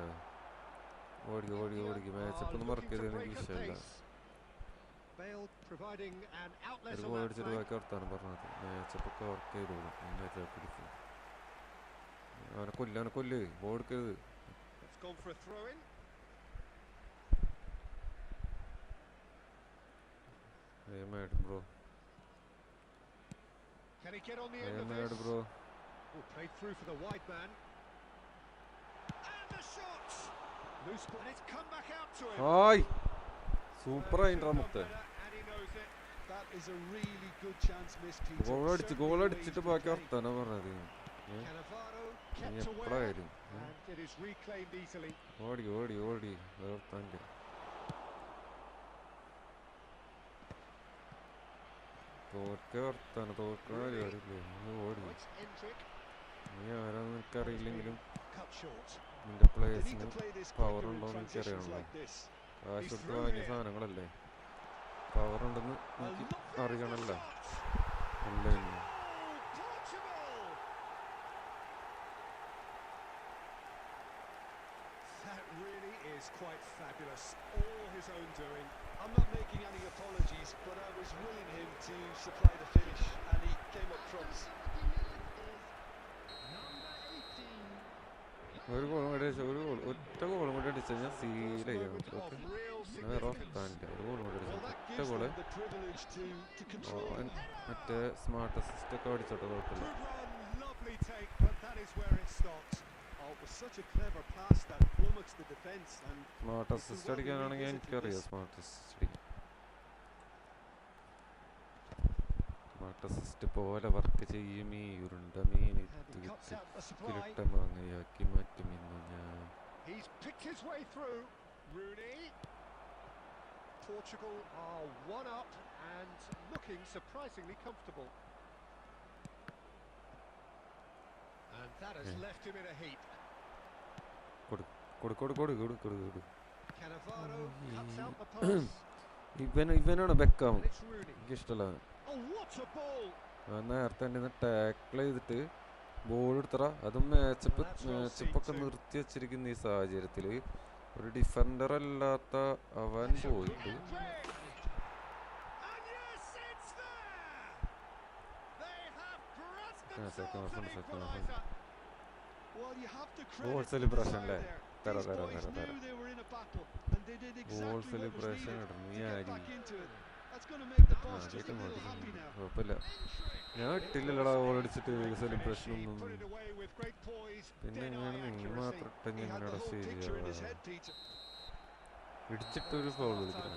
ഓടിക്ക് matchup ഒന്നും മറക്ക് ചെയ്ത് എനിക്ക് വിഷയമല്ല. Bale providing an outlet ഒരു on ഗോൾ that അടിച്ചിട്ട് flank. ബാക്കി വർത്താനം പറഞ്ഞത് മാച്ചപ്പൊക്കെ വർക്ക് ചെയ്തോളും. പിടിക്കും അവനെ കൊല്ല് ഗോൾ എടുക്കരുത്. It's gone for a throw-in. I am mad, bro. Can he get on the I end am of mad, this? bro. Oh, played through for the wide man. And the shot! Loose ball. And it's come back out to him. Hi സൂപ്പറായിട്ടാ മുത്ത്. And he knows it. That is a really good chance missed, Peter. Goal അടിച്ചിട്ട് ബാക്കി വർത്താനം പറഞ്ഞത്. Cannavaro നീ kept away. എപ്പോഴായാലും And it is reclaimed easily. ഓടി വർത്താൻ്റെ തോൽക്കണ പരിപാടിയില്ലേ. നീ ഓടി. It's Endrick. നീ ആരാന്ന് എനിക്കറിയില്ലെങ്കിലും Cut short. നിന്റെ They need പ്ലേയേഴ്സിന് to play this power quicker in ഉണ്ടോന്ന് transitions എനിക്കറിയാമല്ലോ. like this. കാശ് കൊടുത്ത് വാങ്ങിയ സാധനങ്ങളല്ലേ, പവർ ഉണ്ടെന്ന് എനിക്ക് അറിയണല്ലോ. അല്ലേ Portugal! That really is quite fabulous. All his own doing. I'm not making any apologies, but I was willing him to supply the finish, and he came up trumps. ഒരു ഗോളും കൂടി അടിച്ചാൽ ഒറ്റ ഗോളും കൂടി അടിച്ചാൽ ഞാൻ സീലായി. ഓക്കെ വേറെ വർത്താനില്ല. ഒരു ഗോളും കൂടി Well, അടിച്ചാൽ that ഒറ്റ gives goal them the privilege to control the game. മറ്റേ സ്മാർട്ട് അസിസ്റ്റ് ഒക്കെ അടിച്ചോട്ടെ, കുഴപ്പമില്ല. Good run, lovely take, but that is where it stopped. Oh, it was such a clever pass that flummoxed the defence, and smart assist അടിക്കാനാണെങ്കിൽ എനിക്കറിയാം. Smart assist അടിക്കാൻ smart assist പോലെ work ചെയ്യും ഈ ഉരുണ്ട മീൻ കിട്ട മാങ്ങയാക്കി മാറ്റുമെന്നു ഞാൻ. He's picked his way through. Rooney. Portugal are one up and looking surprisingly comfortable. And that has left him in a heap. കൊടു Cannavaro cuts out the pass. ഇവനാണ് Beckham. And it's Rooney. എനിക്കിഷ്ടമല്ല. Oh, what a ball! നേരത്തെ തന്നെ tackle ചെയ്തിട്ട് ball എടുത്തറ. അതും മാച്ചപ്പൊക്കെ നിർത്തി വച്ചിരിക്കുന്ന ഈ സാഹചര്യത്തിൽ ഒരു ഡിഫൻഡർ അല്ലാത്ത അവൻ പോയിട്ട് And yes, it's there! They have grabbed themselves an equaliser. well, you have to Goal credit the celebration desire there. there. These Tara. boys knew they were in a battle, and they did exactly what was celebration needed ഇടുന്നു. to നീ get ary back into it. That's going to make the boss just a little happy now. കുഴപ്പമില്ല. ഞാൻ ഇട്ടില്ലടാ goal അടിച്ചിട്ട് celebration ഒന്നും. Put it away with great poise. പിന്നെ എങ്ങനെയാണ് നിങ്ങൾ മാത്രം ഇട്ടെങ്കിൽ He had the എങ്ങനെയാണ് whole picture in his ശരിയാവുക? head, Peter. ഇടിച്ചിട്ടൊരു ഫൗൾ കളിക്കണം.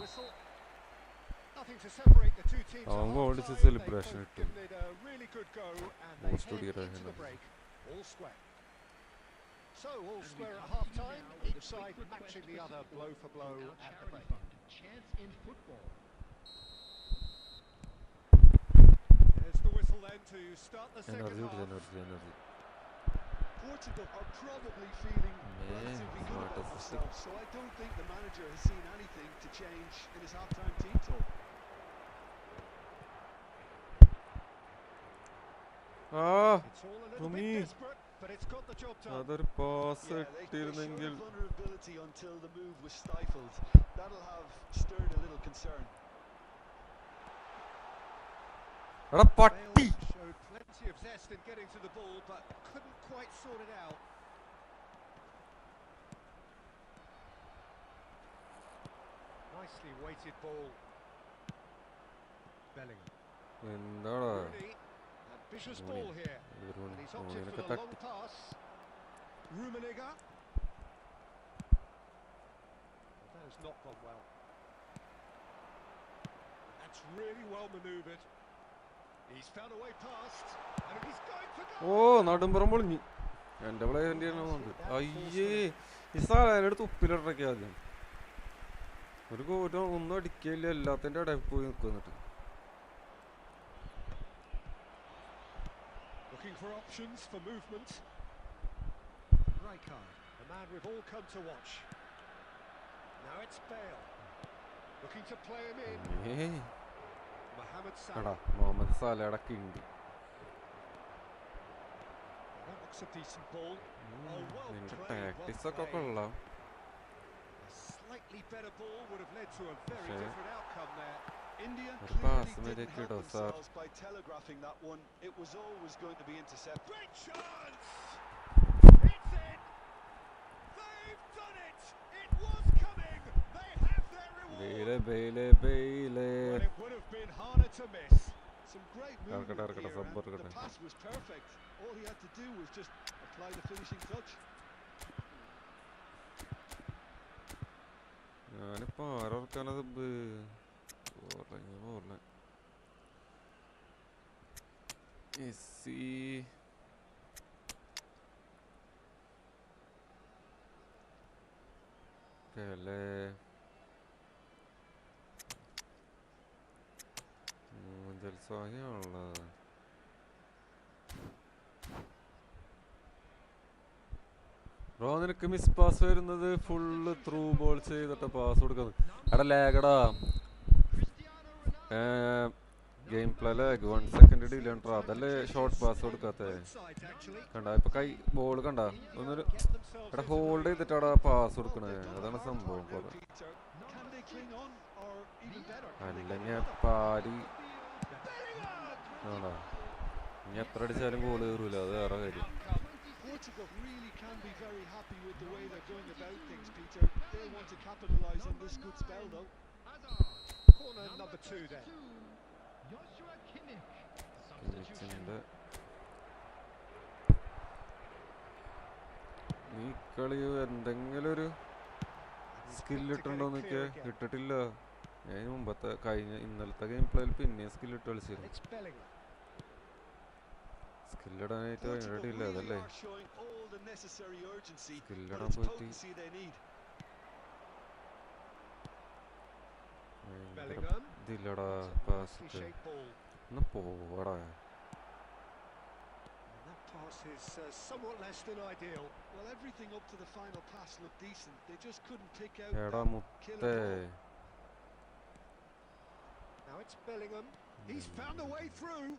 Nothing to separate the two teams. അവൻ ഗോൾ അടിച്ച് They've സെലിബ്രേഷൻ both ഇട്ടു. given it a really good go and they Most head studied into the ahead. break. All square. So all square at half time, each side matching the other blow for blow at the break. Chance in football. There's the whistle then to start the second Energy, half. energy. Portugal are probably feeling relatively good about themselves, so I don't think the manager has seen anything to change in his half-time team talk. It's all a little Tommy. bit desperate, but it's got the job done. അതൊരു pass Yeah, they showed ഇട്ടിരുന്നെങ്കിൽ. vulnerability until the move was stifled. That'll have stirred a little concern. എടാ പട്ടി. Bale showed plenty of zest in getting to the ball, but couldn't quite sort it out. Nicely weighted ball. Bellingham. എന്താടാ? Rooney. Ambitious ball here. And he's opted for the long pass. Rummenigge. That has not gone well. That's really well manoeuvred. He's found a way past, and he's going for goal. ഓ നടുമ്പുറം പൊളിഞ്ഞു. എന്റെ പ്ലേയറിന്റെ അയ്യേ ഈ സാധനം എടുത്ത് ഉപ്പിലിട്ടൊക്കെ ആദ്യം ഒരു കോരം ഒന്നും അടിക്കില്ല എല്ലാത്തിന്റെ ഇടയിൽ പോയി നിൽക്കുന്നിട്ട്. Looking for options for movement. Rijkaard, the man we've all come to watch. Now it's Bale. Looking to play him in. Mohamed എടാ Salah. മുഹമ്മദ് സാലയുടെ കിണ്ടി. That looks a decent ball. നിന്റെ ടാക്ടിക്സ് ഒക്കെ കൊള്ളാം. A slightly better ball would have led to a very Okay. different outcome there. India ഒരു clearly pass didn't മേലേക്ക് help ഇടോ sir. themselves by telegraphing that one. It was always going to be intercepted. Great chance! It's in! They've done it! It was coming! They have their reward! ബെയിലെ Well, it would have been harder to miss. Some great Arkada, movement arkada, here, sabbar and the arkada. pass was perfect. All he had to do was just apply the finishing touch. ഞാനിപ്പോ ആരോർക്കാനത് ജൽസാഹിയാണുള്ളത്. Bro നിനക്ക് miss pass വരുന്നത് full through ball ചെയ്തിട്ട് pass കൊടുക്കുന്നത്. എടാ ലാഗടാ game play lag 1 second delay ഉണ്ടോ? അതല്ലേ ഷോർട്ട് പാസ് കൊടുക്കാത്ത. കണ്ട ഇപ്പൊ കൈ ബോൾ കണ്ട ഒന്നൊരു എടാ ഹോൾഡ് ചെയ്തിട്ടാടാ പാസ് കൊടുക്കണേ. അതാണ് സംഭവം. Can they cling on, or even better, can they അല്ലെങ്കിൽ get another? പാരി ആണോ ഇനി എത്ര അടിച്ചാലും ഗോൾ കയറൂല. അത് വേറെ കാര്യം. Portugal really can be very happy with the way they're going about things, Peter. They want to capitalise on this good spell, though. Corner number 2 there. Joshua Kimmich. കിമ്മിച്ചിന്റെ ഈ കളി എന്തെങ്കിലും ഒരു സ്കില്ലിട്ടുണ്ടോന്നൊക്കെ ഇട്ടിട്ടില്ല. ഞാൻ മുമ്പത്തെ ഇന്നലത്തെ ഗെയിം പ്ലേയിൽ പിന്നെ സ്കില്ലിട്ട് കളിച്ചിരുന്നു. It's Bellingham. സ്കില്ലിടാനായിട്ട് Portugal റെഡിയില്ല really അതല്ലേ. are showing all the necessary urgency, but സ്കില്ലിടാൻ it's പോയിട്ട് potency they need. ഭയങ്കര Bellingham. ഇതില്ലടാ Nicely pass shaped ball. ഒന്ന് പോടാ. And that pass is somewhat less than ideal. Well, everything up to the final pass looked decent. They just couldn't pick out എടാ that മുത്തേ killer ball. Now it's Bellingham. He's found a way through.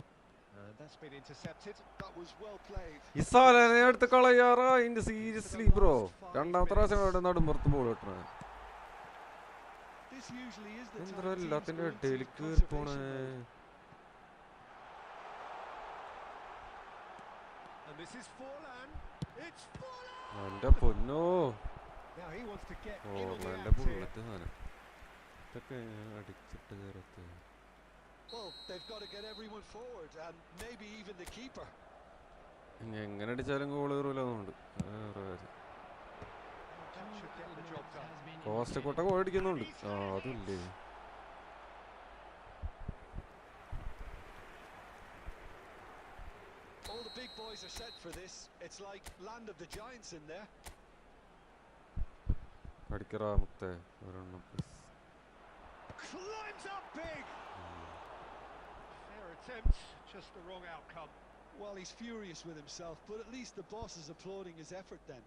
And that's been intercepted. That was well played. ഈ സാലനെ എടുത്ത് കളയാറാ. ഇന്റെ seriously bro രണ്ടാമത്തെ പ്രാവശ്യം അവിടെ നടുമ്പുറത്ത് ball കിട്ടണേ. This usually is the എന്താ time teams എല്ലാത്തിന്റെ go into ഇടയിൽ കയറി conservation പോണേ. mode. And this is Forlan. It's Forlan! എന്റെ പൊന്നോ Now he wants to get in on the ഓർമ്മ act here. ബുള്ളറ്റ് സാധനം ഇതൊക്കെ അടിച്ചിട്ട് കയറത്ത്. Well, they've got to get everyone forward, and maybe even the keeper. എങ്ങനെ അടിച്ചാലും goal കയറൂലെന്നുണ്ട്. That should get the job done. Costa കൊട്ട goal അടിക്കുന്നുണ്ട്. അതില്ലേ. All the big boys are set for this. It's like land of the giants in there. അടിക്കറാ മുക്തേ ഒരെണ്ണം please. Climbs up big. Fair attempt, just the wrong outcome. Well, he's furious with himself, but at least the boss is applauding his effort then.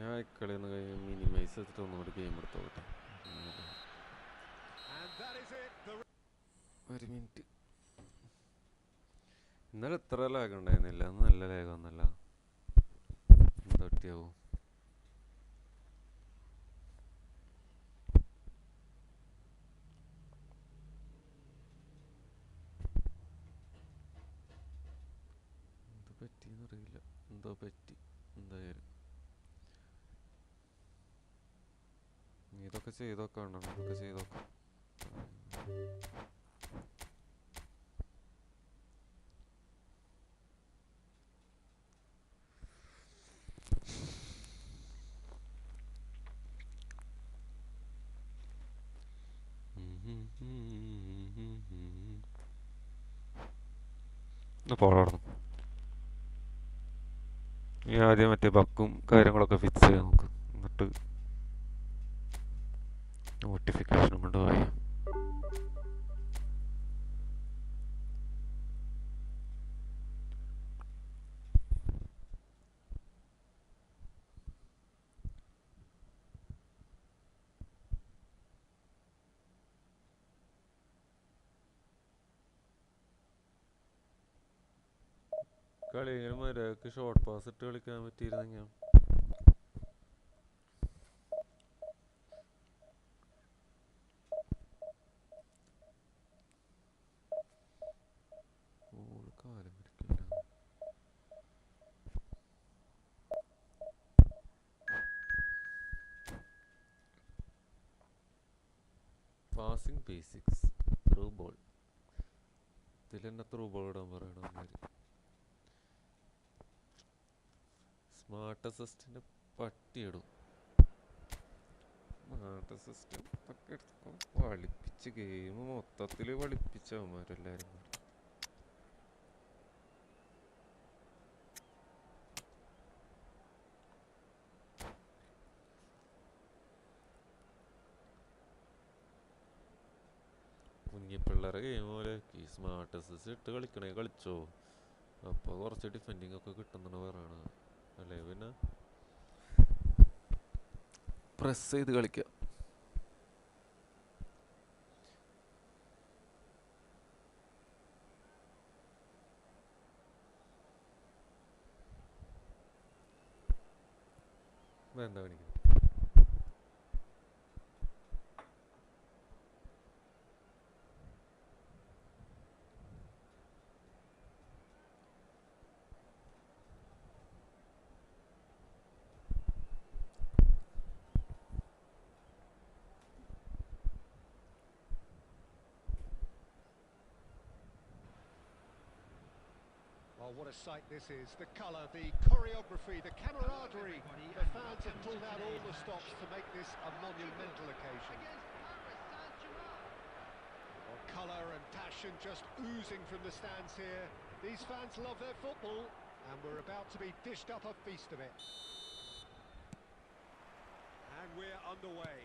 ഞാൻ കളിയൊന്ന് കഴിഞ്ഞ് minimise ചെയ്തിട്ട് ഒന്നുകൂടി game എടുത്തോട്ടെ. And that is it. ഒരു minute. ഇന്നലെ ഇത്ര lag ഉണ്ടായിരുന്നില്ല. അന്ന് നല്ല ലാഗ് ഒന്നല്ല. എന്താ പറ്റിയാവോ? എന്താ പറ്റിയെന്നറിയില്ല. എന്തോ പറ്റി എന്തായാലും. ഇതൊക്കെ ചെയ്തൊക്കെ ഉണ്ടോ? ഇതൊക്കെ ചെയ്തൊക്കെ. പോളായിരുന്നു. ഈ ആദ്യം മറ്റേ ബക്കും കാര്യങ്ങളൊക്കെ ഫിക്സ് ചെയ്യാൻ നോക്ക്. എന്നിട്ട് നോട്ടിഫിക്കേഷൻ കൊണ്ട് പോയി. കളിങ്ങനെ മര്യാദക്ക് ഷോർട്ട് പാസ് ഇട്ട് കളിക്കാൻ പറ്റിയിരുന്നെങ്കിൽ കാലം പിടിക്കില്ല. Passing basics through ball. ഇതിൽ തന്നെ ത്രൂ ബോൾ ഇടാൻ പറയണം. സ്മാർട്ട് അസിസ്റ്റിൻ്റെ പട്ടിയിടും. സ്മാർട്ട് അസിസ്റ്റൻ്റ് ഒക്കെ വളിപ്പിച്ച് ഗെയിം മൊത്തത്തിൽ വളിപ്പിച്ചവന്മാരെല്ലാവരും കൂടി. കുഞ്ഞിപ്പിള്ളേരെ ഗെയിം പോലെ ഈ സ്മാർട്ട് അസിസ്റ്റ് ഇട്ട് കളിക്കണേ കളിച്ചോ. അപ്പോൾ കുറച്ച് ഡിഫെൻഡിങ് ഒക്കെ കിട്ടുന്നാണ് പറയണത്. അല്ലേ പിന്നെ പ്രസ് ചെയ്ത് കളിക്കാം. എന്താ കാണിക്കുന്നത്? Oh, what a sight this is. The colour, the choreography, the camaraderie. The fans have pulled out all the stops to make this a monumental occasion. Well, colour and passion just oozing from the stands here. These fans love their football, and we're about to be dished up a feast of it. And we're underway.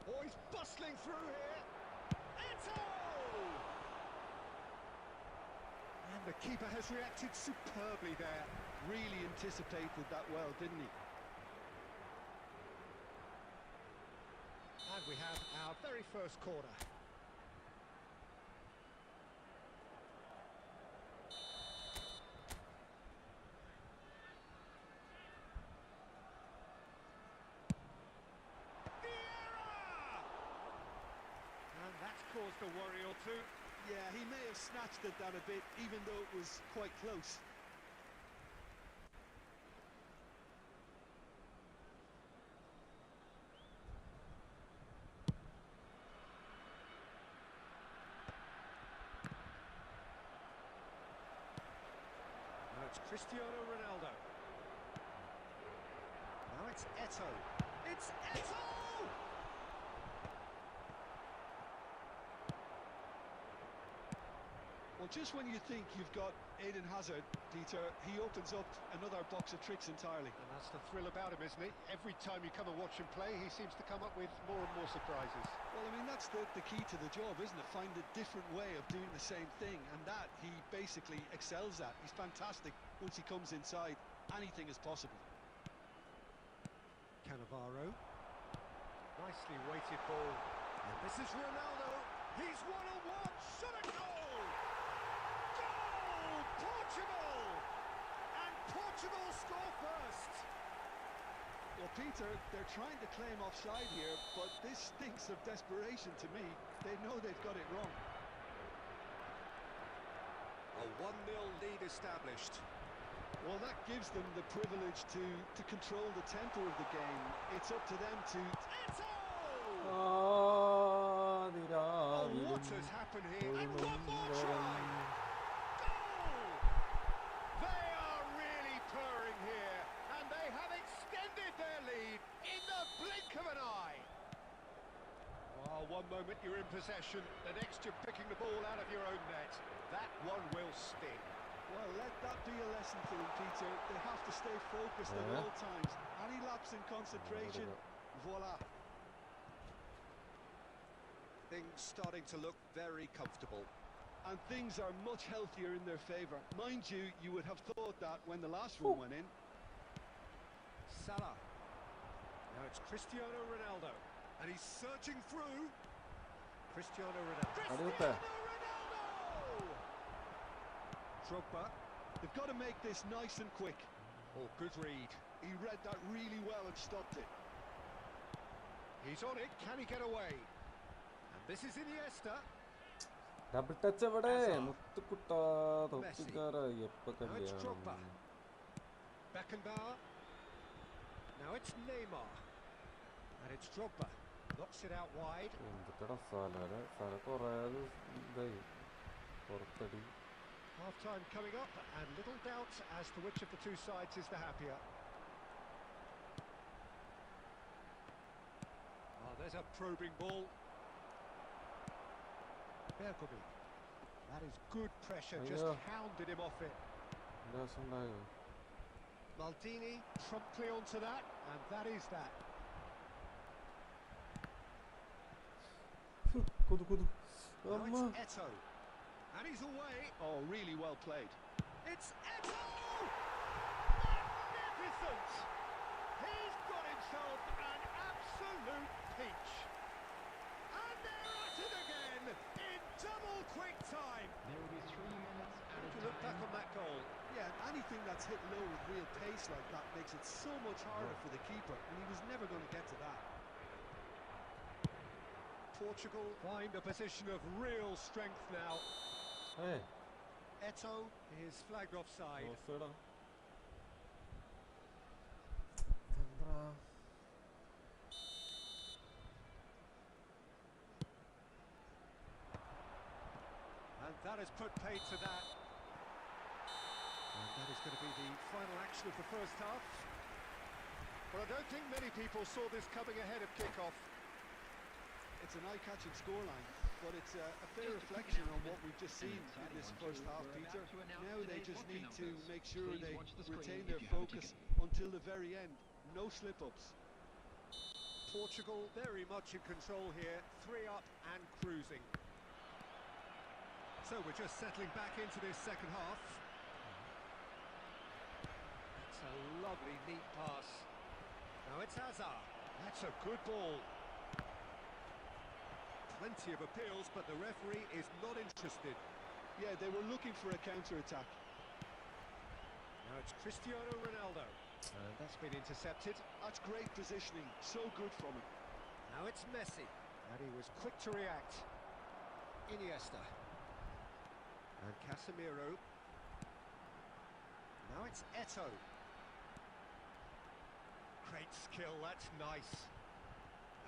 Oh, he's bustling through here. Eto! And the keeper has reacted superbly there. Really anticipated that well, didn't he? And we have our very first corner. And that's caused a worry or two. Yeah, he may have snatched it down a bit, even though it was quite close. Cristiano Ronaldo. Now it's Eto'o. It's Eto'o! Well, just when you think you've got Eden Hazard, Peter, he opens up another box of tricks entirely. And that's the thrill about him, isn't it? Every time you come and watch him play, he seems to come up with more and more surprises. Well, I mean, that's the key to the job, isn't it? Find a different way of doing the same thing, and that he basically excels at. He's fantastic once he comes inside. Anything is possible. Cannavaro. Nicely weighted ball. And this is Ronaldo. He's one-on-one. Shot a goal! Goal! Portugal! And Portugal score first. Well, Peter, they're trying to claim offside here, but this stinks of desperation to me. They know they've got it wrong. A 1-0 lead established. Well, that gives them the privilege to control the tempo of the game. It's up to them to... Eto'o! Ah, Oh, what has happened here? And one more try! Goal! They are really purring here, and they have extended their lead in the blink of an eye. Oh, one moment you're in possession, the next you're picking the ball out of your own net. That one will sting. Well, let that be a lesson for them, Peter. They have to stay focused at all times. Any lapse in concentration, voila. Things starting to look very comfortable. And things are much healthier in their favour. Mind you, you would have thought that when the last one went in. Salah. Now it's Cristiano Ronaldo. And he's searching through. Cristiano Ronaldo. Cristiano Ronaldo! Drogba. They've got to make this nice and quick. Oh, good read. He read that really well and stopped it. He's on it. Can he get away? And this is Iniesta. Double touch എവിടെ മുത്തുക്കുട്ടാ തൊപ്പിക്കാരാ എപ്പോ Now it's Drogba. കല്യാണം Beckenbauer. Now it's Neymar. And it's Drogba. Knocks it out wide. എന്തൊക്കെടാ സ്ഥല കൊറേ ഇതായി പുറത്തടി. Half-time coming up, and little doubt as to which of the two sides is the happier. Oh, there's a probing ball. Bergomi. That is good pressure, just hounded him off it. ഉണ്ടായോ Maldini promptly onto that, and that is that. കൊതു Now അമ്മ it's Eto'o. And he's away. Oh, really well played. It's Eto'o! Magnificent! He's got himself an absolute peach. And they're at it again in double quick time. There will be 3 minutes How added do you look back time. on that goal? Yeah, anything that's hit low with real pace like that makes it so much harder for the keeper, and he was never going to get to that. Portugal find a position of real strength now. Eto'o is flagged offside. ഓഫ്സൈഡാ And that has put paid to that. And that is going to be the final action of the first half. But I don't think many people saw this coming ahead of kick-off. It's an eye-catching scoreline, but it's a fair reflection on what we've just seen in this first half, Peter. Now they just need to make sure they retain their focus until the very end. No slip-ups. Portugal very much in control here, 3 up and cruising. So we're just settling back into this second half. That's a lovely, neat pass. Now it's Hazard. That's a good ball. Plenty of appeals, but the referee is not interested. Yeah, they were looking for a counter-attack. Now it's Cristiano Ronaldo. And that's been intercepted. That's great positioning, so good from him. Now it's Messi. And he was quick to react. Iniesta. And Casemiro. Now it's Eto'o. Great skill, that's nice.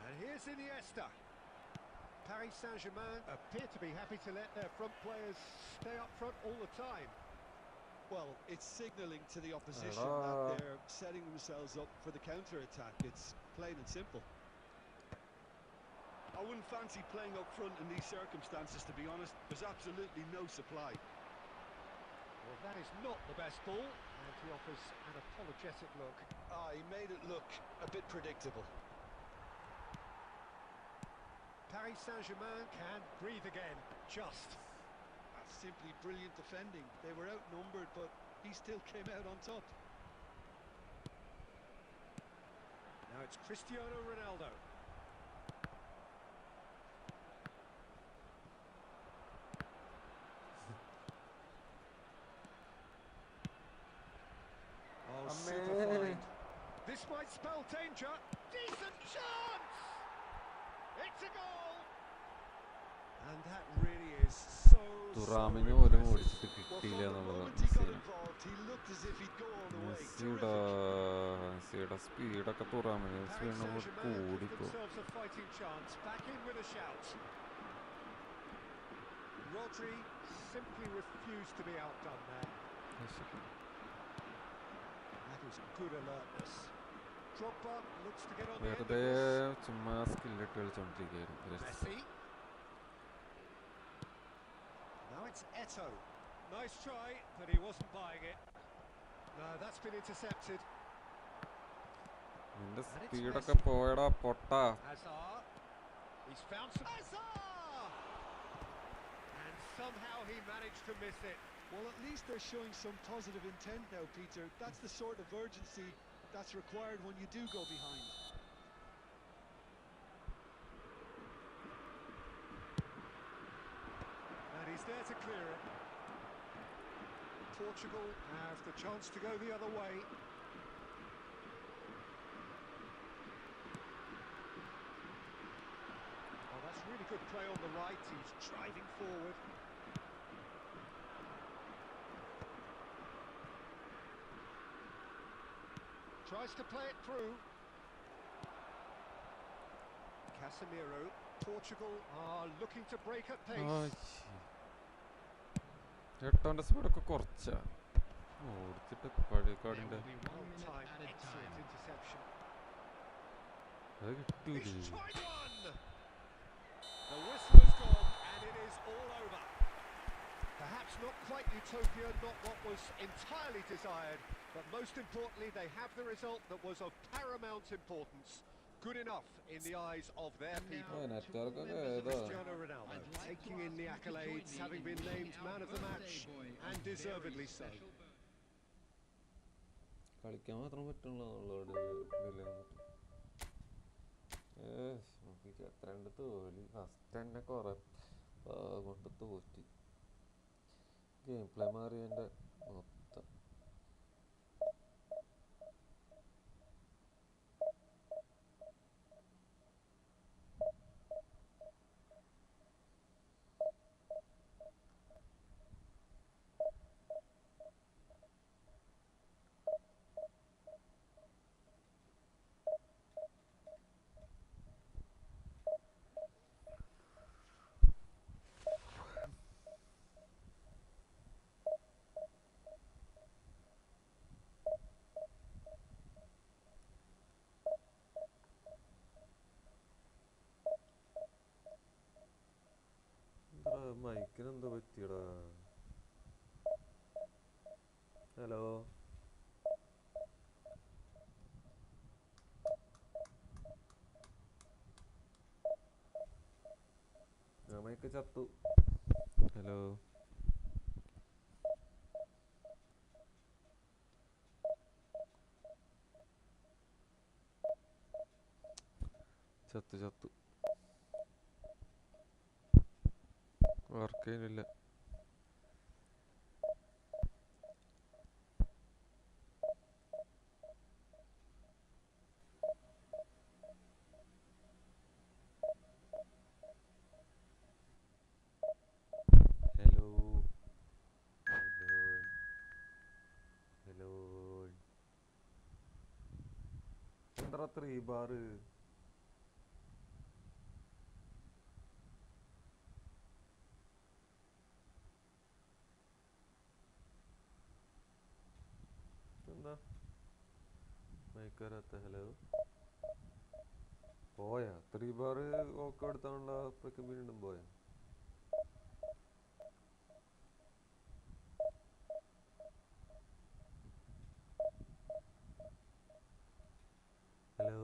And here's Iniesta. Paris Saint-Germain appear to be happy to let their front players stay up front all the time. Well, it's signalling to the opposition that they're setting themselves up for the counter-attack. It's plain and simple. I wouldn't fancy playing up front in these circumstances, to be honest. There's absolutely no supply. Well, that is not the best ball, and he offers an apologetic look. He made it look a bit predictable. Paris Saint-Germain can breathe again, just. That's simply brilliant defending. They were outnumbered, but he still came out on top. Now it's Cristiano Ronaldo. Oh, super fine. This might spell danger. Decent chance! It's a goal! And that really is so തുറാമിന് പോലും ഓടിച്ചിട്ട് Well, കിട്ടിയില്ല from the എന്നുള്ളതാണ് moment he got involved, he looked as if he'd go all the way. മെസ്സിയുടെ സ്പീഡൊക്കെ തുറാമിന് Paris സ്പീഡിനെ Saint-Germain give കൂടിപ്പോ. themselves a fighting chance. Back in with a shout. Rodri simply refused to be outdone there. That is good alertness. Drogba looks to get on the end of വെറുതെ this. ചുമ്മാ സ്കില്ലിട്ട് കളിച്ചോണ്ടിരിക്കുകയായിരുന്നു. Messi. Now it's Eto'o. Nice try, but he wasn't buying it. No, that's been intercepted. നിന്റെ സ്പീഡൊക്കെ പോയടാ പൊട്ടാ. Hazard. He's found some. Hazard! And somehow he managed to miss it. Well, at least they're showing some positive intent now, Peter. That's the sort of urgency that's required when you do go behind. And he's there to clear it. Portugal have the chance to go the other way. Oh, that's really good play on the right. He's driving forward. Tries to play it through. Casemiro. Portugal are looking to break at pace. എട്ടോന്റെ സ്പീഡൊക്കെ കുറച്ചാ ഓടിച്ചിട്ട് പഴയക്കാടിന്റെ Well-timed, excellent interception. അത് കിട്ടൂലേ. He's tried one. The whistle has gone, and it is all over. Perhaps not quite utopia, not what was entirely desired, but most importantly, they have the result that was of paramount importance. Good enough in the eyes of their people. നെറ്റ്വർക്കൊക്കെ ഏതാ Cristiano Ronaldo taking in the accolades, having been named man of the match, and deservedly so. കളിക്കാൻ മാത്രം പറ്റുള്ളൂ എത്രണ്ട് തോൽവി first തന്നെ കുറെ കൊണ്ട് തോറ്റി game play മാറിയതിൻ്റെ മൊത്തം. മൈക്കിന് എന്താ പറ്റിയടാ? ഹലോ മൈക്ക് ചത്തു. ഹലോ ചത്തു ചത്തു വർക്ക് ചെയ്യുന്നില്ല. ഹലോ ഹലോ ഹലോ എന്താ 3 ബാർ? കയറാത്ത ഹലോ പോയാ 3 ബാർ ഒക്കെ എടുത്താണല്ലോ അപ്പോഴേക്കും വീണ്ടും പോയാ ഹലോ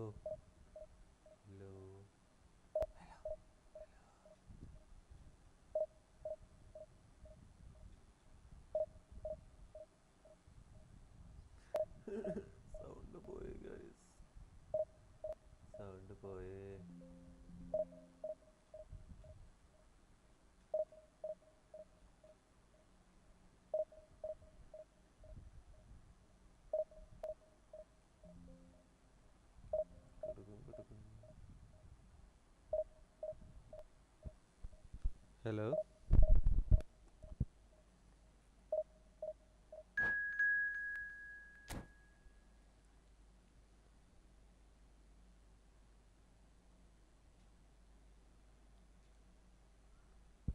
ഹലോ സൗണ്ട് പോയി ഗൈസ് സൗണ്ട് പോയേ ഹലോ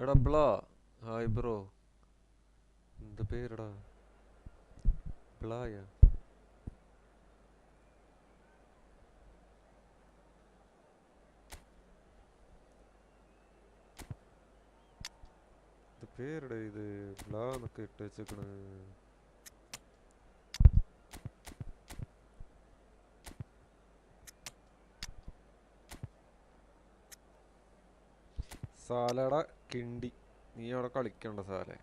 എടാ ബ്ലാ ഹായ് ബ്രോ എന്താ പേരെടാ ബ്ലായാ പേരുടെ ഇത് ബ്ലാ എന്നൊക്കെ ഇട്ട് വെച്ചേക്കണ് സാലട കിണ്ടി നീ അവിടെ കളിക്കണ്ട സാലേ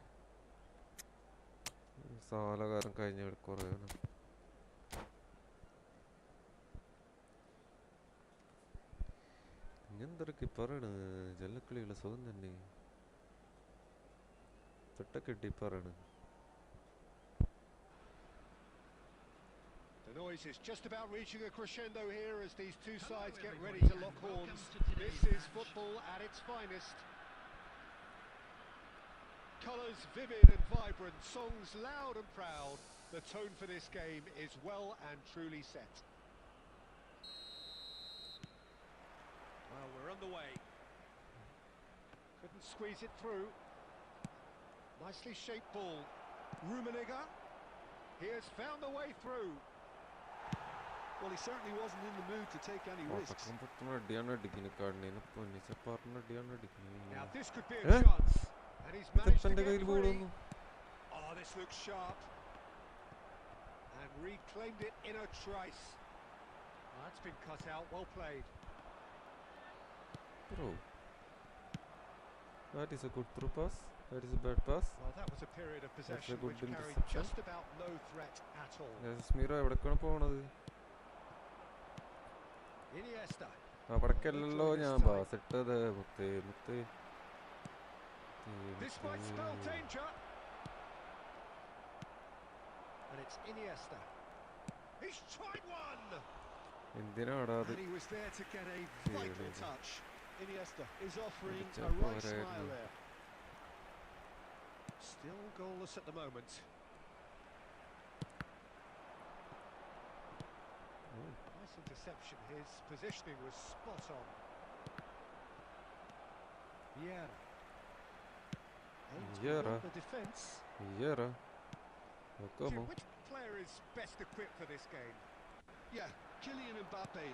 സാലകാരൻ കഴിഞ്ഞ കുറേ ഇങ്ങനെന്തൊക്കെ പറയണ് ജല്ലക്കളിയുള്ള സുഖം തന്നെ The noise is just about reaching a crescendo here as these two sides get ready to lock horns. This is football at its finest. Colours vivid and vibrant, songs loud and proud. The tone for this game is well and truly set. Well, we're underway. Couldn't squeeze it through. Nicely shaped ball. Rummenigge. He has found the way through. Well, he certainly wasn't in the mood to take any risks. Now this could be a chance. And he's managed to get free. Oh, this looks sharp. And reclaimed it in a trice. Oh, that's been cut out. Well played. Bro, that is a good through pass. That is a bad pass. Well, that was a period of possession which carried just about no threat at all. Smiro, എവിടേക്കാണ് പോണത്? Iniesta. അവിടേക്കല്ലോ ഞാൻ pass ഇട്ടത് മുത്തേ മുത്തേ. This might spell danger. And it's Iniesta. He's tried one. എന്തിനാടാ അത്? And he was there to get a vital touch. Iniesta is offering a right smile there. Still goalless at the moment. Nice interception. His positioning was spot on. Vieira. Vieira. The defence. Vieira. Which player is best equipped for this game? Yeah, Kylian Mbappe.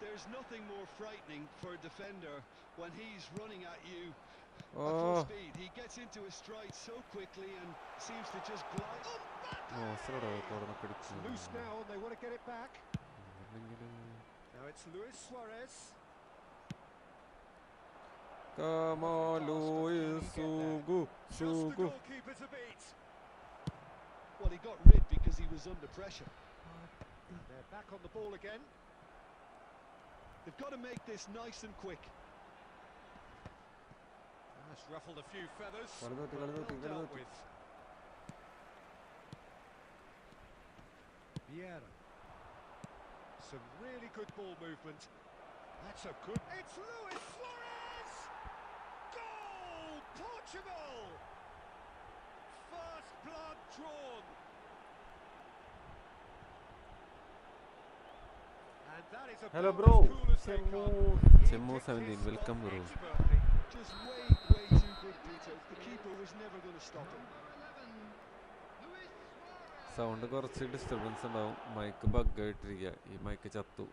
There's nothing more frightening for a defender when he's running at you at full speed. He gets into his stride so quickly and seems to just glide. It's loose now and they want to get it back. Now it's Luis Suarez. Come on, Luis Sugu. Just the goalkeeper to beat. Well, he got rid because he was under pressure. They're back on the ball again. They've got to make this nice and quick. That's ruffled a few feathers. Well dealt with. Vieira. Some really good ball movement. That's a good... It's Luis Suarez! Goal! Portugal! First blood drawn. And that is a Hello, goal bro. as cool as they come. Chemo 17, welcome, bro. Just way too good, Peter. The keeper was never going to stop him. Sound കുറച്ച് disturbance ഉണ്ടാവും. Mic bug ആയിട്ടിരിക്കുക. ഈ mic ചത്തു.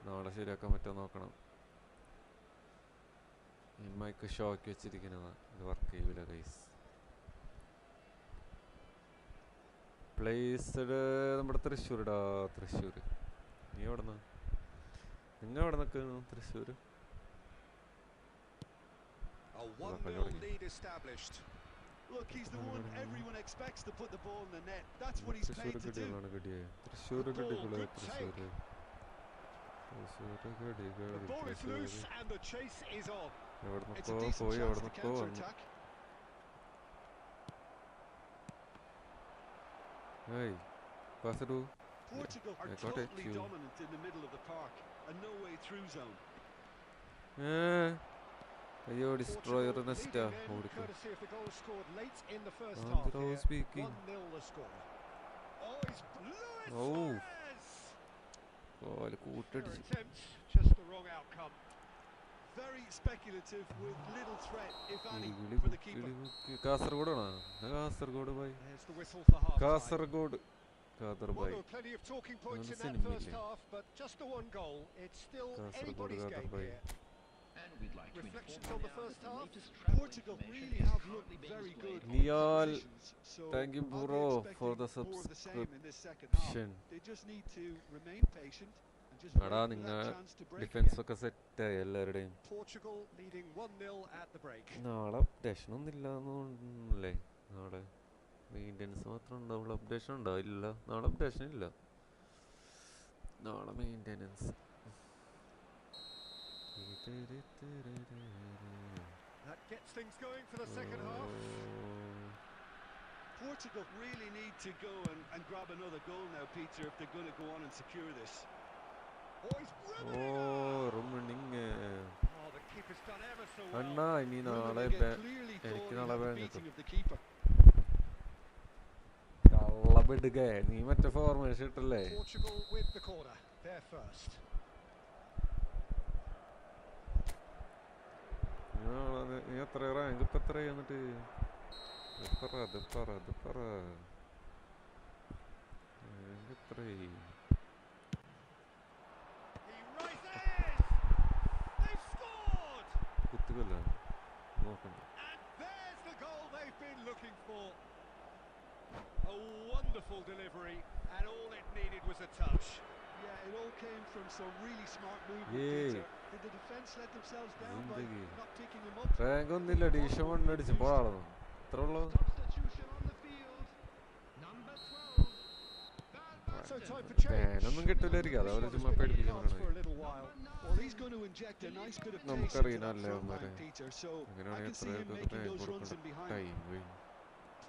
നാളെ ശരിയാക്കാൻ പറ്റുമോ നോക്കണം. ഈ മൈക്ക് ഷോക്ക് വെച്ചിരിക്കുന്നതാണ്. ഇത് വർക്ക് ചെയ്യൂല ഗൈസ്. പ്ലേസ്ഡ് നമ്മുടെ തൃശ്ശൂർടാ. തൃശ്ശൂർ. നീ എവിടെ നിന്ന്? നിങ്ങൾ എവിടെ നിൽക്കുന്നു? Thrissur. A 1-0 lead established. Look, he's the one everyone expects to put the ball in the net. That's what he's paid to do. Thrissur The ball is loose and the chase is on. It's a decent chance to counter-attack. Hey, pass it. Portugal are totally dominant in the middle of the park. A no-way through zone. Ayo, destroyer nesta. Courtesy of the goal scored late in the first half here. 1-0 the score. Oh, it's Luis Suarez! Attempt, just the wrong outcome. Very speculative with little threat, if any, for the keeper. Kasaragod na? Kasaragod bhai. There's the whistle for half time. Kasaragod. Kadar Well, bhai. there were plenty of talking points in that first half, but just the one goal. It's still anybody's game here. Reflections on the first half. Portugal really have looked very good. Niall, thank you bro for the subscription. They just need to remain patient and just wait for that chance to break defense again. ഒക്കെ set ആയി എല്ലാവരുടെയും. Portugal leading 1-0 at the break. നാളെ updation ഒന്നും ഇല്ലാന്നല്ലേ? നാളെ maintenance മാത്രം ഉണ്ടാവുള്ളൂ. Updation ഉണ്ടാവും? ഇല്ല, നാളെ അപ്ഡേഷൻ ഇല്ല. നാളെ maintenance. That gets things going for the second half. Portugal really need to go and grab another goal now, Peter, if they're going to go on and secure this. Oh, he's running. Oh, the keeper's done ever so well. Anna, I mean, എനിക്ക് നാളെ beating of the keeper. കള്ളബിടുക. നീ മറ്റേ formation ഇട്ടല്ലേ? Portugal with the corner. They're first. നീ എത്ര rank ഇപ്പം എത്ര എന്നിട്ട്? അത് പറ എത്ര? കുത്തുകല്ല നോക്കണ്ട. There's the goal they've been looking for. A wonderful delivery, and all it needed was a touch. Yeah, it all came from some really smart movement, Peter. Did the defense let themselves down by not picking him up? Rank ഒന്നുമില്ല. Division 1 അടിച്ച് പോളാണ്. അത്ര ഉള്ളൂ. ഒന്നും കിട്ടില്ലായിരിക്കും. അതവരെ ചുമ്മാ പേടിപ്പിക്കാൻ നമുക്കറിയാനല്ലേ അവന്മാരെ. അങ്ങനെയാണെങ്കിൽ എത്ര കൊടുക്കണം time.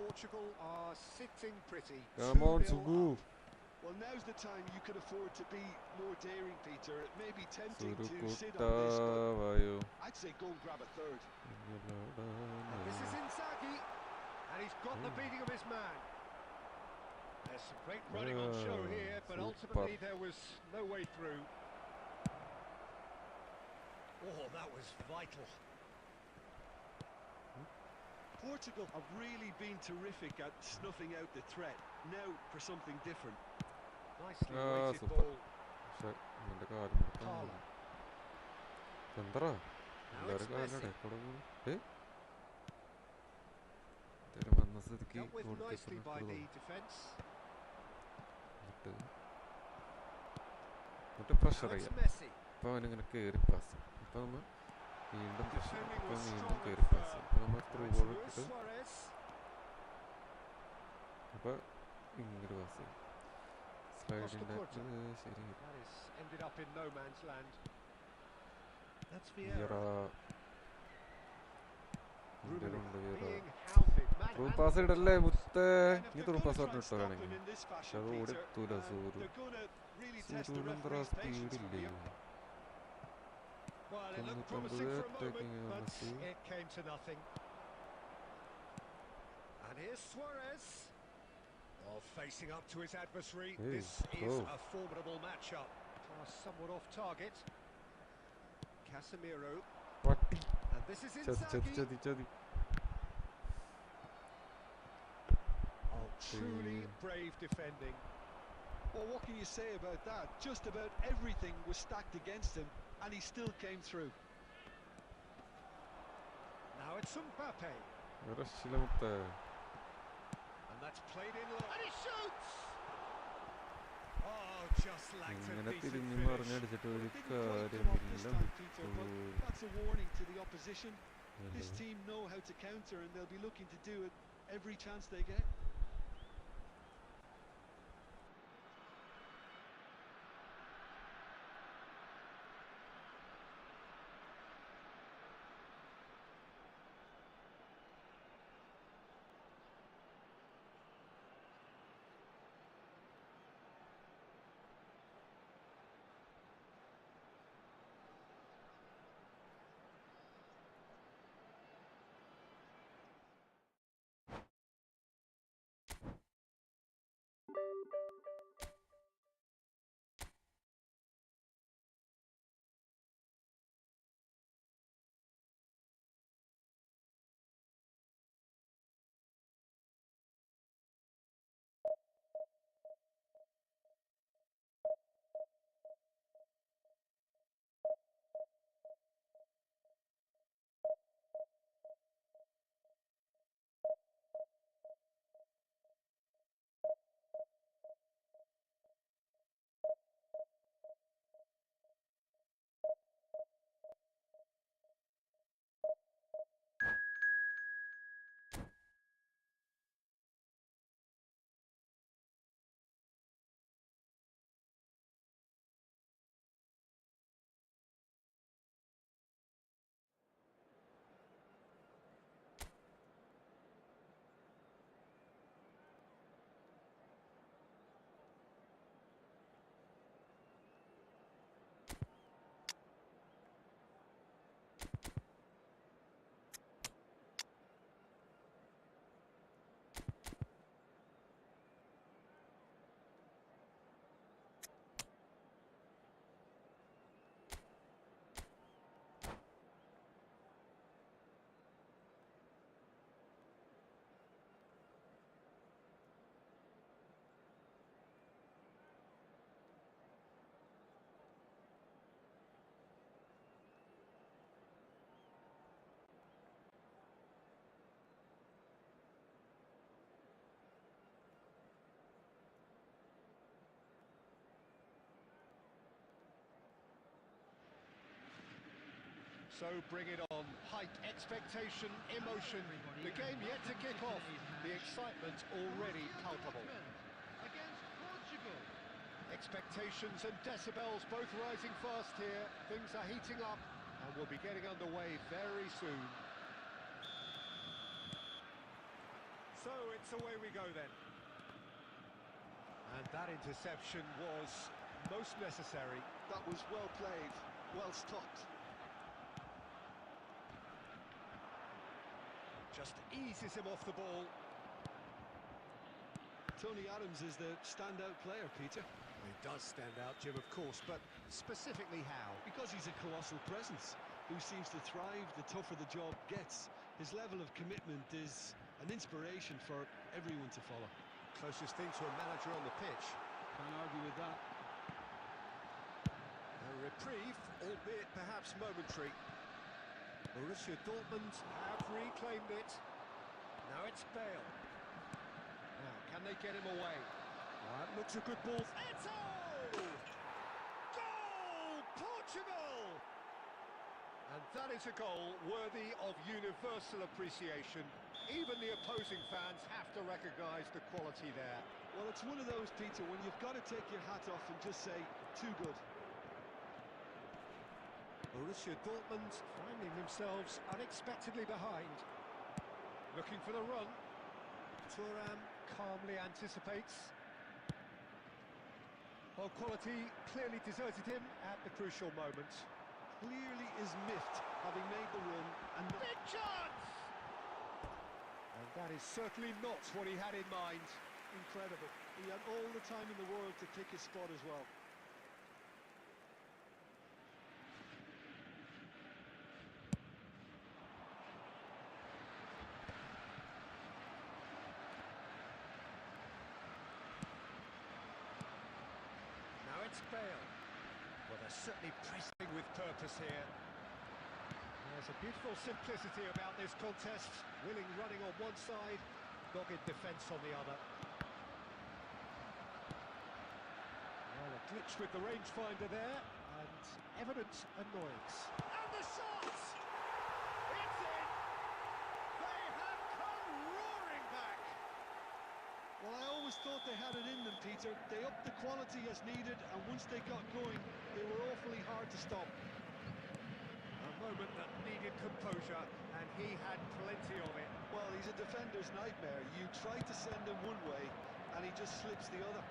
Portugal are sitting pretty. Come on, Sugu. Well, now's the time you could afford to be more daring, Peter. It may be tempting to sit on this, but I'd say go and grab a third. And this is Inzaghi, and he's got the beating of his man. There's some great running on show here, but ultimately there was no way through. Oh, that was vital. Portugal have really been terrific at snuffing out the threat. Now for something different. Nicely weighted ball. Sandra. Dealt with nicely by the defence. Messi. അവനിങ്ങനെ കയറി pass. ഇപ്പം നമ്മൾ വീണ്ടും പ്രശ്നം. ഇപ്പം വീണ്ടും കയറി pass. ഇപ്പം നമ്മൾ ത്രൂ ബോൾ ഇട്ടിട്ട് അപ്പം ഇങ്ങനെ പാസ് ചെയ്യും. സ്ലൈഡിൻ്റെ ശരി. ത്രൂ പാസ് ഇടല്ലേ മുത്തേ. നീ ത്രൂ പാസ് പറഞ്ഞിട്ടോ വേണമെങ്കിൽ. പക്ഷെ അത് ഓടിത്തൂല സൂര്. സൂര്യനെന്തറാ സ്പീഡില്ലേ? Well, it looked promising for a moment, but it came to nothing. And here's Suarez. Oh, facing up to his adversary. This is a formidable matchup. Pass somewhat off target. Casemiro. And this is Inzaghi. Oh, Truly brave defending. Well, what can you say about that? Just about everything was stacked against him, and he still came through. Now it's Mbappe. രക്ഷയില്ല മുത്തേ. And that's played in low. And he shoots! Oh, just lacked a ഇങ്ങനെ decent തിരിഞ്ഞു finish. മറിഞ്ഞടിച്ചിട്ട് ഒരു Didn't quite come off this കാര്യമില്ല. time, Peter, but that's a warning to the opposition. This team know how to counter, and they'll be looking to do it every chance they get. So bring it on. Hype, expectation, emotion. The game yet to kick off. The excitement already palpable. Against Portugal. Expectations and decibels both rising fast here. Things are heating up and we'll be getting underway very soon. So it's away we go then. And that interception was most necessary. That was well played, well stopped. Just eases him off the ball. Tony Adams is the standout player, Peter. He does stand out, Jim, of course, but specifically how? Because he's a colossal presence who seems to thrive the tougher the job gets. His level of commitment is an inspiration for everyone to follow. Closest thing to a manager on the pitch. Can't argue with that. A reprieve, albeit perhaps momentary. Borussia Dortmund have reclaimed it. Now it's Bale. Now, can they get him away? That looks a good ball. Eto! Goal! Portugal! And that is a goal worthy of universal appreciation. Even the opposing fans have to recognise the quality there. Well, it's one of those, Peter, when you've got to take your hat off and just say, too good. Borussia Dortmund finding themselves unexpectedly behind. Looking for the run. Thuram calmly anticipates. Well, quality clearly deserted him at the crucial moment. Clearly is miffed, having made the run and... Big chance! And that is certainly not what he had in mind. Incredible. He had all the time in the world to pick his spot as well. it's Bale. Well, they're certainly pressing with purpose here. There's a beautiful simplicity about this contest. Willing running on one side, dogged defence on the other. Well, a glitch with the rangefinder there, and evident annoyance. And the shot! It's in! They have come roaring back! Well, I always thought they had it in them, Peter. They upped the quality as needed, and once they got going, they were awfully hard to stop. A moment that needed composure, and he had plenty of it. Well, he's a defender's nightmare. You try to send him one way, and he just slips the other.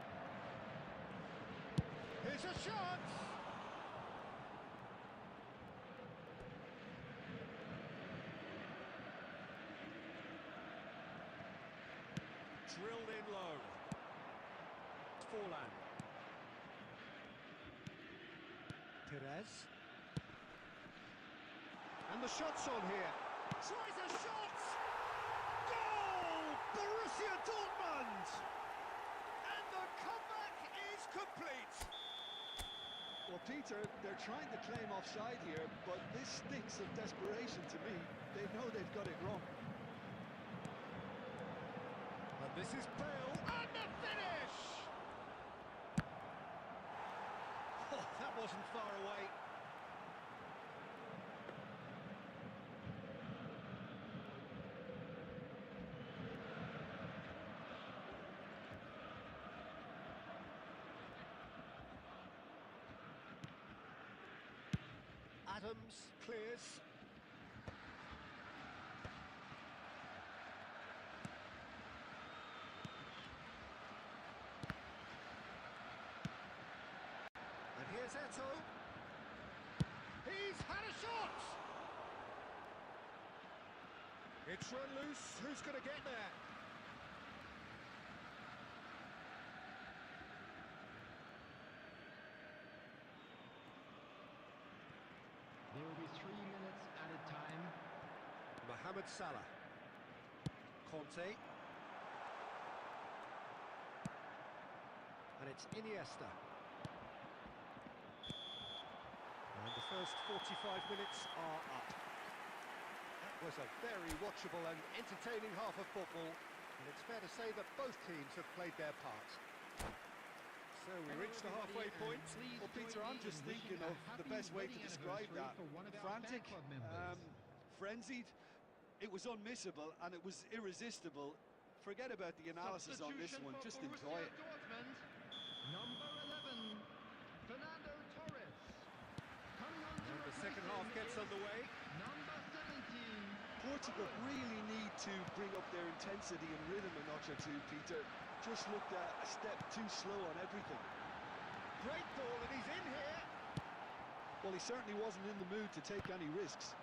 Here's a shot! Drilled in low. Forlan. Perez. And the shot's on here. Tries a shot! Goal! Borussia Dortmund! And the comeback is complete. Well, Peter, they're trying to claim offside here, but this stinks of desperation to me. They know they've got it wrong. And this is Bale, and the finish! Oh, that wasn't far away. Adams clears. And here's Eto. He's had a shot! It's run loose. Who's going to get there? There will be 3 minutes at a time. Mohamed Salah. Conte. And it's Iniesta. And the first 45 minutes are up. That was a very watchable and entertaining half of football. And it's fair to say that both teams have played their part. So we reached the halfway point. Well, Peter, I'm just thinking of the best way to describe that. Frantic, frenzied. It was unmissable and it was irresistible. Forget about the analysis on this one, just enjoy it. Number 11, Fernando Torres. Coming on to And the second half gets underway. number 17. Portugal really need to bring up their intensity and rhythm a notch or two, Peter. Just looked a step too slow on everything. Great ball, and he's in here. Well, he certainly wasn't in the mood to take any risks.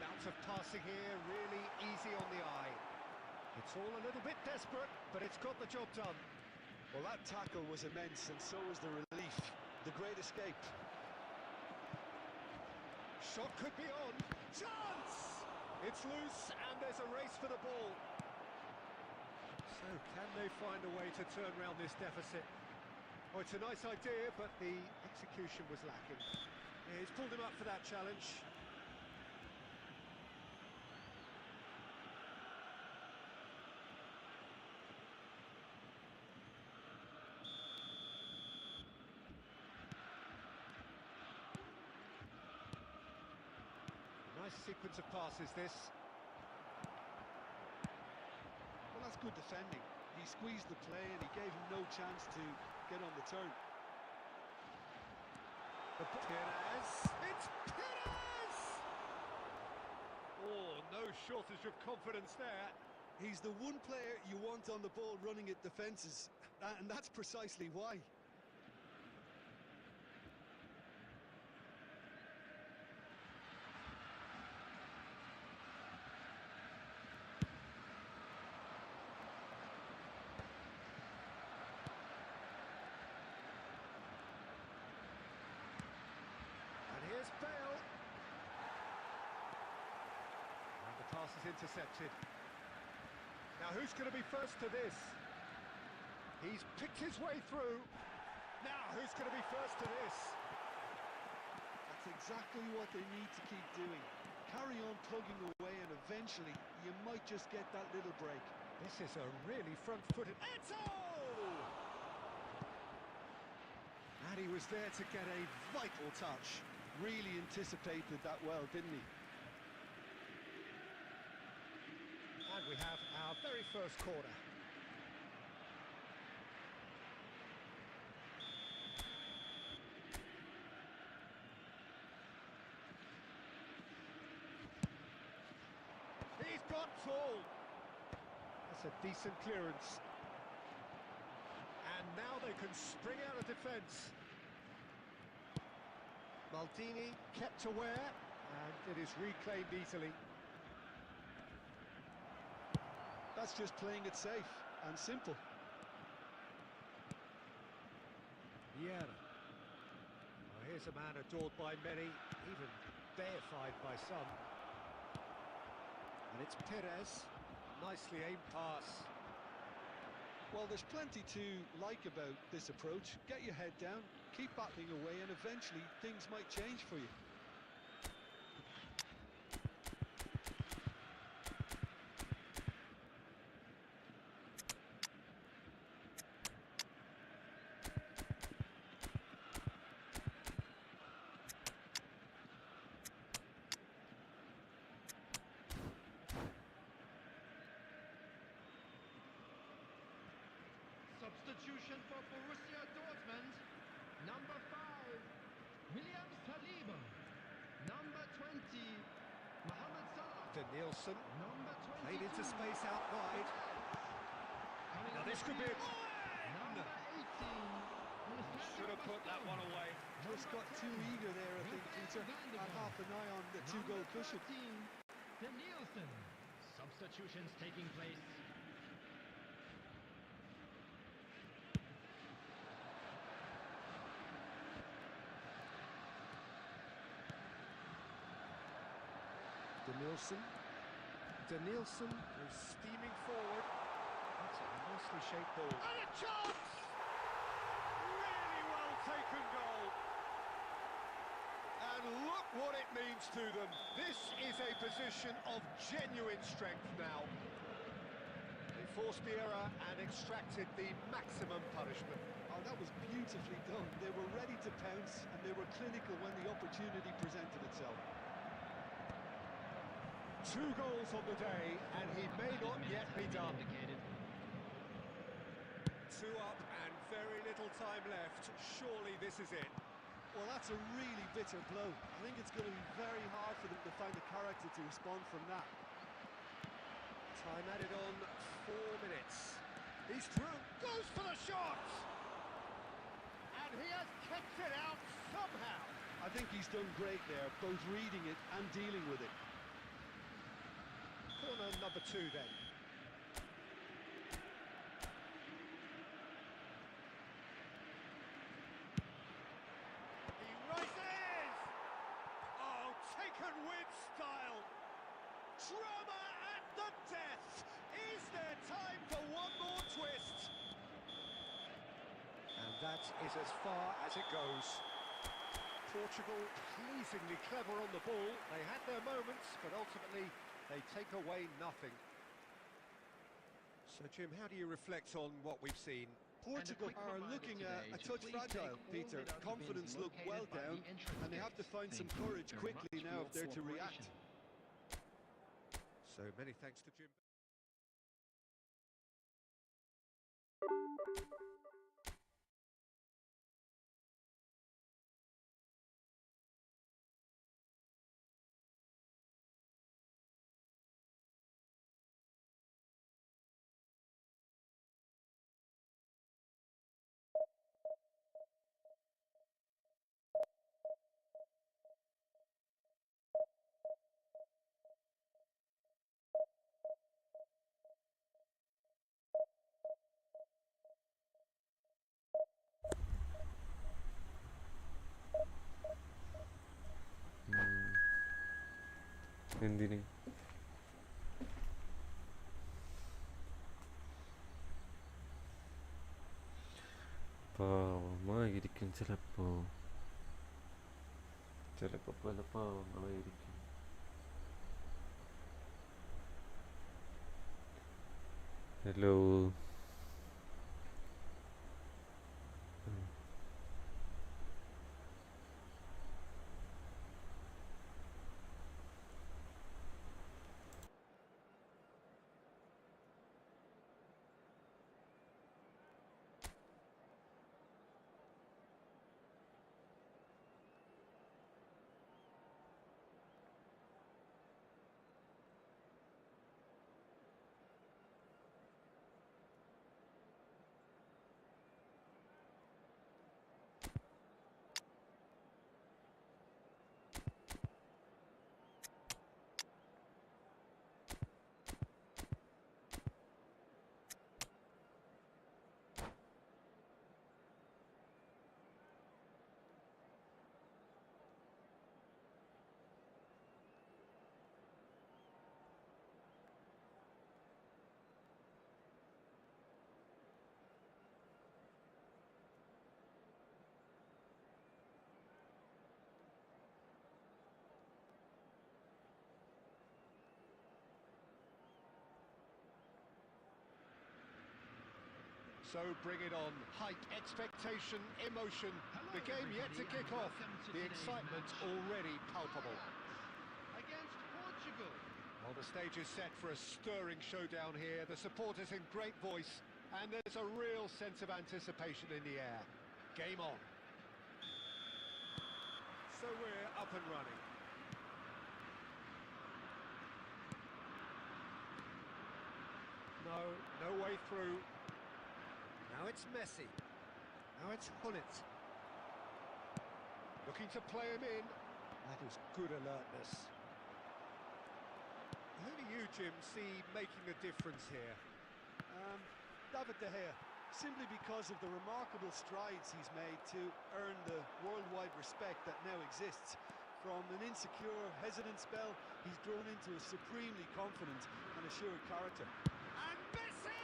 Bounce of passing here, really easy on the eye. It's all a little bit desperate, but it's got the job done. Well, that tackle was immense, and so was the relief. The great escape. Shot could be on. Chance! It's loose, and there's a race for the ball. So, can they find a way to turn around this deficit? Oh, it's a nice idea, but the execution was lacking. Yeah, he's pulled him up for that challenge. Nice sequence of passes, this. Well, that's good defending. He squeezed the play and he gave him no chance to get on the turn. Perez! It's Perez! Oh, no shortage of confidence there. He's the one player you want on the ball running at defences, and that's precisely why. Here's Bale. And the pass is intercepted. Now Now, who's going to be first to this? He's picked his way through. Now, who's going to be first to this? That's exactly what they need to keep doing. Carry on plugging away and eventually you might just get that little break. This is a really front-footed... Eto! And he was there to get a vital touch. Really anticipated that well, didn't he? And we have our very first corner. He's got tall. That's a decent clearance. And now they can spring out of defence. Maldini kept aware, and it is reclaimed easily. That's just playing it safe and simple. Vieira. Well, here's a man adored by many, even deified by some. And it's Perez. Nicely aimed pass. Well, there's plenty to like about this approach. Get your head down, keep battling away, and eventually things might change for you. Substitution for Borussia Dortmund. Number 5, William Saliba. Number 20, Mohamed Salah. De Nielsen Number 22, played into space out wide. Coming Now on this the could be a... field, Number 18. Should have put that one away. Just got too eager there, I think, Peter. Had half an eye on the two-goal cushion. De Nielsen. Substitutions taking place. De Nielsen is steaming forward. That's a nicely shaped ball. And a chance! Really well taken goal. And look what it means to them. This is a position of genuine strength now. They forced the error and extracted the maximum punishment. Oh, that was beautifully done. They were ready to pounce and they were clinical when the opportunity presented itself. 2 goals on the day, and he may not yet be done. 2 up and very little time left. Surely this is it. Well, that's a really bitter blow. I think it's going to be very hard for them to find the character to respond from that. Time added on 4 minutes. He's through, goes for the shot! And he has kept it out somehow. I think he's done great there, both reading it and dealing with it. Corner number 2 then. He rises! Oh, taken with style. Drama at the death. Is there time for one more twist? And that is as far as it goes. Portugal pleasingly clever on the ball. They had their moments, but ultimately they take away nothing. So, Jim, how do you reflect on what we've seen? Portugal are looking a touch fragile, Peter. Confidence look well down, and they have to find some courage quickly now if they're to react. So, many thanks to Jim. എന്തിന് പാവമായിരിക്കും ചിലപ്പോൾ, ചിലപ്പോൾ പല പാവങ്ങളായിരിക്കും. Hello. So bring it on. Hype, expectation, emotion. The game yet to kick off. The excitement already palpable. Against Portugal. Well, the stage is set for a stirring showdown here. The supporters in great voice, and there's a real sense of anticipation in the air. Game on. So we're up and running. No way through. Now it's Messi. Now it's Hullet. Looking to play him in. That is good alertness. Who do you, Jim, see making the difference here? David De Gea, simply because of the remarkable strides he's made to earn the worldwide respect that now exists. From an insecure, hesitant spell, he's grown into a supremely confident and assured character. And Messi!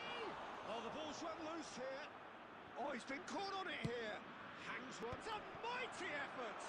Oh, the ball's run loose here. Oh, he's been caught on it here. Hangs one. It's a mighty effort.